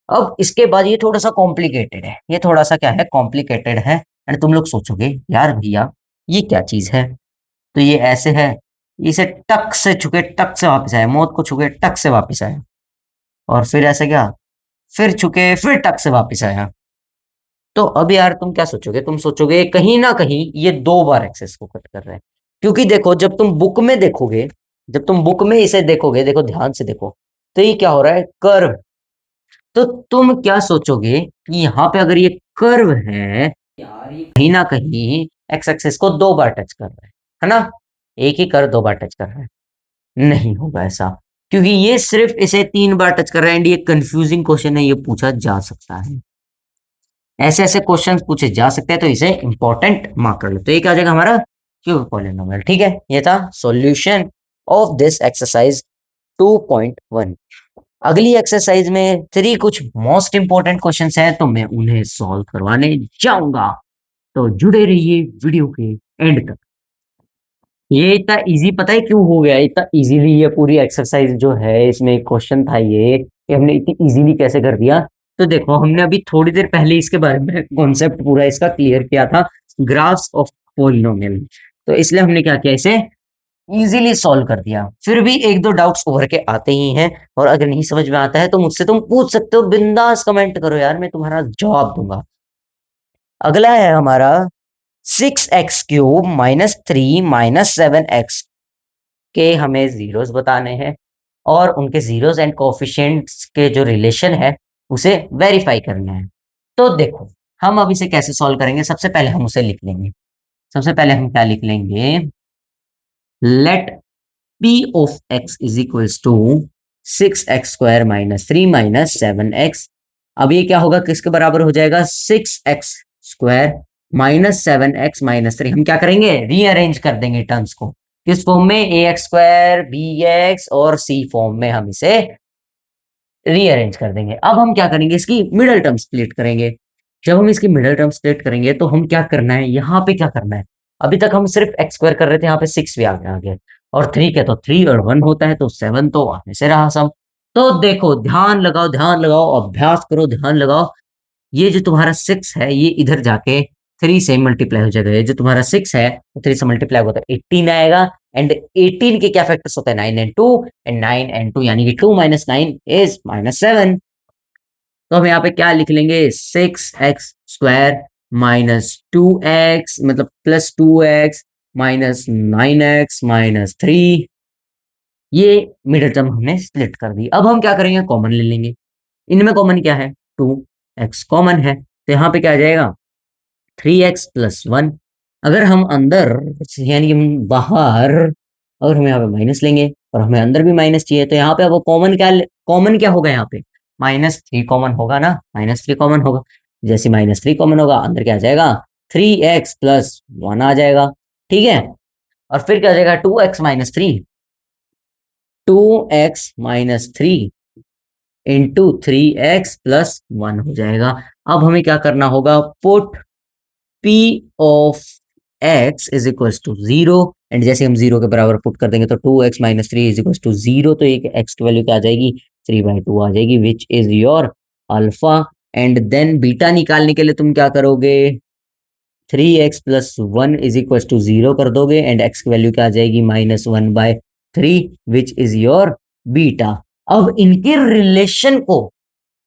A: अब इसके बाद ये थोड़ा सा कॉम्प्लिकेटेड है, ये थोड़ा सा क्या है, कॉम्प्लिकेटेड है। एंड तुम लोग सोचोगे यार भैया ये क्या चीज है, तो ये ऐसे है, इसे टक से छुके टक से वापस आया, मौत को छुके टक से वापस आया, और फिर ऐसे क्या, फिर छुके फिर टक से वापस आया। तो अब यार तुम क्या सोचोगे, तुम सोचोगे कहीं ना कहीं ये 2 बार एक्सेस को कट कर रहा है, क्योंकि देखो जब तुम बुक में देखोगे, जब तुम बुक में इसे देखोगे, देखो ध्यान से देखो, तो ये क्या हो रहा है, कर्व। तो तुम क्या सोचोगे कि यहाँ पे अगर ये कर्व है यार, ये कहीं ना कहीं एक्स एक्सिस को 2 बार टच कर रहा है ना, एक ही कर्व 2 बार टच कर रहा है। नहीं होगा ऐसा, क्योंकि ये सिर्फ इसे 3 बार टच कर रहा है, एंड ये कंफ्यूजिंग क्वेश्चन है, ये पूछा जा सकता है, ऐसे ऐसे क्वेश्चंस पूछे जा सकते हैं, तो इसे इंपॉर्टेंट मार्क कर लो। तो ये क्या हो जाएगा हमारा क्यूब पॉलिनोमियल। ठीक है, ये था सॉल्यूशन ऑफ दिस एक्सरसाइज 2.1। अगली एक्सरसाइज में 3 कुछ मोस्ट इंपॉर्टेंट क्वेश्चंस हैं, तो मैं उन्हें सॉल्व करवाने जाऊंगा, तो जुड़े रहिए वीडियो के एंड तक। ये इतना इजी पता है क्यों हो गया, इतना इजीली ये पूरी एक्सरसाइज जो है, इसमें एक क्वेश्चन था ये कि हमने इतनी इजीली कैसे कर दिया। तो देखो हमने अभी थोड़ी देर पहले इसके बारे में कॉन्सेप्ट पूरा इसका क्लियर किया था, ग्राफ्स ऑफ पॉलिनोमियल। तो इसलिए हमने क्या किया, इसे इजीली सॉल्व कर दिया। फिर भी एक दो डाउट्स उभर के आते ही हैं, और अगर नहीं समझ में आता है तो मुझसे तुम पूछ सकते हो, बिंदास कमेंट करो यार, मैं तुम्हारा जवाब दूंगा। अगला है हमारा 6x³ - 3 - 7x के हमें जीरोस बताने हैं, और उनके जीरोस एंड कोफिशिएंट्स के जो रिलेशन है उसे वेरीफाई करना है। तो देखो हम अब इसे कैसे सॉल्व करेंगे, सबसे पहले हम उसे लिख लेंगे। सबसे पहले हम क्या लिख लेंगे, late p of x is equals to 6x² - 3 - 7x। अब ये क्या होगा, किसके बराबर हो जाएगा, 6x² - 7x - 3। हम क्या करेंगे, रीअरेंज कर देंगे टर्म्स को, किस फॉर्म में, ax² bx और c फॉर्म में हम इसे रीअरेंज कर देंगे। अब हम क्या करेंगे, इसकी मिडल टर्म स्प्लिट करेंगे। जब हम इसकी मिडल टर्म स्प्लिट करेंगे तो हम क्या करना है, यहाँ पे क्या करना है, अभी तक हम सिर्फ x² कर रहे थे, यहाँ पे 6 भी आ गया, और 3 के तो 3 और 1 होता है, तो 7 तो आने से रहा सब। तो देखो ध्यान लगाओ, अभ्यास करो, ध्यान लगाओ। ये जो तुम्हारा 6 है ये इधर जाके 3 से मल्टीप्लाई हो जाएगा, ये जो तुम्हारा 6 है वो 3 से मल्टीप्लाई होता है 18 आएगा। एंड 18 के क्या फैक्टर्स होते हैं, 9 एंड 2, एंड 9 एंड 2 यानी कि 2 - 9 इज -7। तो हम यहाँ पे क्या लिख लेंगे, 6x² -2x मतलब +2x -9x -3। ये मिडिल टर्म हमने स्प्लिट कर दी। अब हम क्या करेंगे, कॉमन ले लेंगे। इनमें कॉमन क्या है, 2x कॉमन है, तो यहाँ पे क्या आ जाएगा, 3x + 1। अगर हम अंदर यानी कि हम बाहर, अगर हम यहाँ पे माइनस लेंगे और हमें अंदर भी माइनस चाहिए, तो यहाँ पे वो कॉमन क्या होगा, यहाँ पे -3 कॉमन होगा ना, -3 कॉमन होगा। जैसे -3 कॉमन होगा, अंदर क्या आ जाएगा, 3x + 1 आ जाएगा। ठीक है, और फिर क्या आ जाएगा, 2x - 3 इंटू 3x + 1 हो जाएगा। अब हमें क्या करना होगा, put p of x is equals to 0, and जैसे हम 0 के बराबर पुट कर देंगे तो 2x - 3 इज इक्वल्स टू 0, तो एक x की वैल्यू क्या आ जाएगी, 3/2 आ जाएगी, which is your alpha. And then beta निकालने के लिए तुम क्या करोगे, 3x + 1 इज इक्वल्स टू 0 कर दोगे, एंड x की वैल्यू क्या आ जाएगी, -1/3, विच इज योर बीटा। अब इनके रिलेशन को,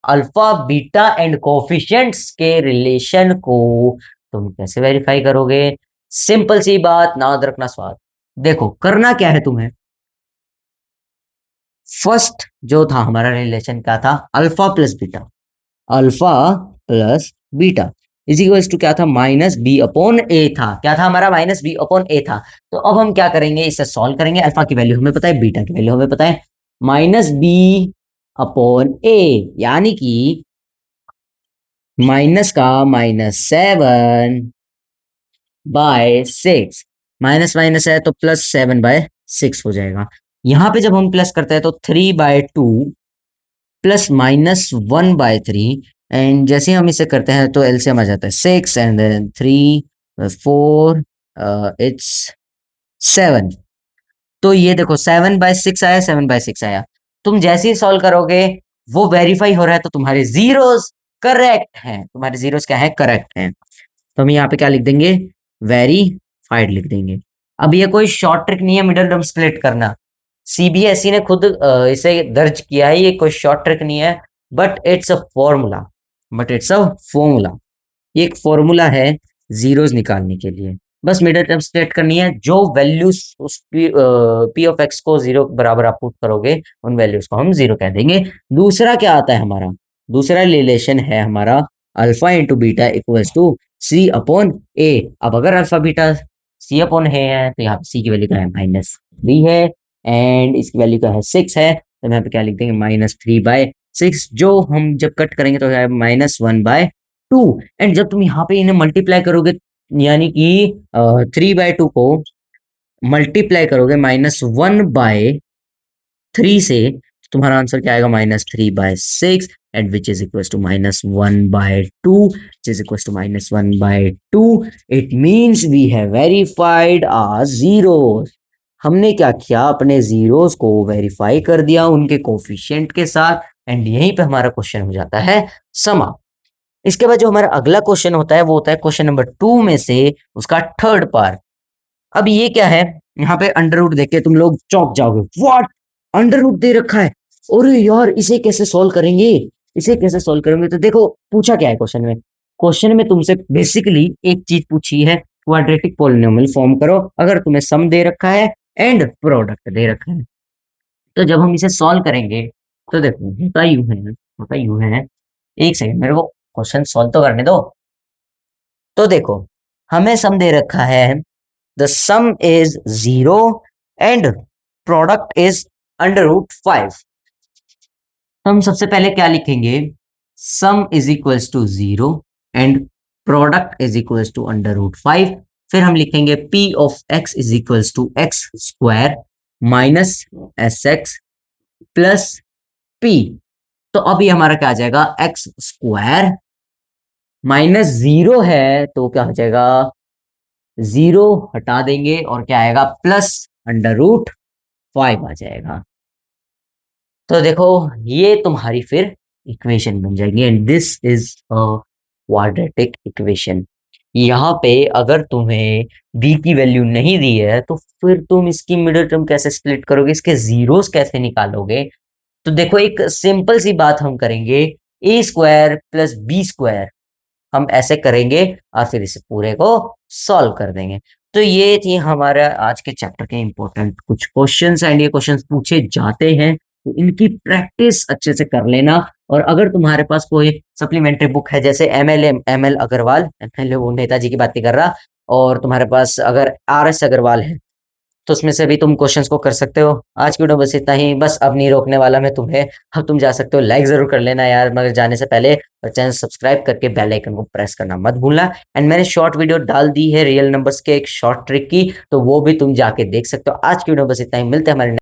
A: अल्फा बीटा एंड कोफिशिएंट्स के रिलेशन को तुम कैसे वेरीफाई करोगे, सिंपल सी बात, नाद रखना स्वाद। देखो करना क्या है तुम्हें, फर्स्ट जो था हमारा रिलेशन क्या था, alpha plus beta, alpha plus beta is equals to क्या था, -b/a था, क्या था हमारा, -b/a था। तो अब हम क्या करेंगे, इसे सॉल्व करेंगे, अल्फा की वैल्यू हमें पता है, बीटा की वैल्यू हमें पता है, -b/a यानी कि माइनस का -7/6, माइनस माइनस है तो +7/6 हो जाएगा। यहाँ पे जब हम प्लस करते हैं तो 3/2 प्लस -1/3, एंड जैसे हम इसे करते हैं तो एलसीएम आ जाता है 6 एंड देन 3 4 इट्स 7। तो ये देखो 7/6 आया, 7/6 आया। तुम जैसे ही सॉल्व करोगे वो वेरीफाई हो रहा है, तो तुम्हारे जीरोस करेक्ट हैं, तुम्हारे जीरोस क्या है, करेक्ट हैं। तो हम यहाँ पे क्या लिख देंगे, वेरीफाइड लिख देंगे। अब ये कोई शॉर्ट ट्रिक नहीं है मिडिल टर्म स्प्लिट करना, सीबीएसई ने खुद इसे दर्ज किया है, ये कोई शॉर्ट ट्रिक नहीं है, बट इट्स अ फॉर्मूला, ये एक फॉर्मूला है जीरोस निकालने के लिए। बस मिडिल टर्म स्प्लिट करनी है, जो वैल्यूज उस पी ऑफ एक्स को जीरो बराबर आप पुट करोगे उन वैल्यूज को हम जीरो कह देंगे। दूसरा क्या आता है हमारा, दूसरा रिलेशन है हमारा alpha into beta equals to c upon a. अब अगर अल्फा बीटा सी अपॉन है तो यहाँ पे सी की वैल्यू क्या है, -3 है, एंड इसकी वैल्यू क्या है, 6 है, तो यहाँ पे क्या लिख देंगे, -3/6, जो हम जब कट करेंगे तो क्या है, -1/2। एंड जब तुम यहाँ पे इन्हें मल्टीप्लाई करोगे, यानी कि 3/2 को मल्टीप्लाई करोगे -1/3 से, तो तुम्हारा आंसर क्या आएगा, -3/6, and which is equal to -1/2, which is equals to -1/2। It means we have verified our zeros. हमने क्या किया, अपने जीरोस को वेरीफाई कर दिया उनके कोफिशिएंट के साथ, एंड यहीं पे हमारा क्वेश्चन हो जाता है समाप्त। इसके बाद जो हमारा अगला क्वेश्चन होता है वो होता है क्वेश्चन नंबर 2 में से उसका थर्ड पार्ट। अब ये क्या है, यहाँ पे अंडर रूट देख के तुम लोग चौंक जाओगे, व्हाट, अंडर रूट दे रखा है, अरे यार इसे कैसे सॉल्व करेंगे, इसे कैसे सॉल्व करेंगे। तो देखो पूछा क्या है क्वेश्चन में, क्वेश्चन में तुमसे बेसिकली एक चीज पूछी है, क्वाड्रेटिक पॉलिनोमियल फॉर्म करो अगर तुम्हें सम दे रखा है एंड प्रोडक्ट दे रखा है। तो जब हम इसे सॉल्व करेंगे तो देखो होता यूं है, एक सेकंड मेरे को क्वेश्चन सॉल्व तो करने दो। तो देखो हमें सम दे रखा है, the sum is 0 and product is √5। तो हम सबसे पहले क्या लिखेंगे, sum is equals to 0 and product is equals to √5। फिर हम लिखेंगे p of x is equals to x square minus s x plus p। तो अब ये हमारा क्या आ जाएगा, एक्स स्क्वायर, -0 है तो क्या हो जाएगा, 0 हटा देंगे और क्या आएगा, प्लस √5 आ जाएगा। तो देखो ये तुम्हारी फिर इक्वेशन बन जाएगी, and this is a quadratic equation. यहाँ पे अगर तुम्हें b की वैल्यू नहीं दी है तो फिर तुम इसकी मिडिल टर्म कैसे स्प्लिट करोगे, इसके जीरोस कैसे निकालोगे। तो देखो एक सिंपल सी बात हम करेंगे, a square plus b square, हम ऐसे करेंगे और फिर इसे पूरे को सॉल्व कर देंगे। तो ये थी हमारा आज के चैप्टर के इंपॉर्टेंट कुछ क्वेश्चंस, एंड ये क्वेश्चंस पूछे जाते हैं तो इनकी प्रैक्टिस अच्छे से कर लेना। और अगर तुम्हारे पास कोई सप्लीमेंट्री बुक है, जैसे एम एल अग्रवाल, एमएल वो नेताजी की बात नहीं कर रहा, और तुम्हारे पास अगर RS अग्रवाल है तो उसमें से भी तुम क्वेश्चंस को कर सकते हो। आज की वीडियो बस इतना ही, बस अब नहीं रोकने वाला मैं तुम्हें, अब तुम जा सकते हो। लाइक जरूर कर लेना यार मगर जाने से पहले, और चैनल सब्सक्राइब करके बेल आइकन को प्रेस करना मत भूलना। एंड मैंने शॉर्ट वीडियो डाल दी है रियल नंबर्स के एक शॉर्ट ट्रिक की, तो वो भी तुम जाके देख सकते हो। आज की वीडियो बस इतना ही, मिलते हैं हमारे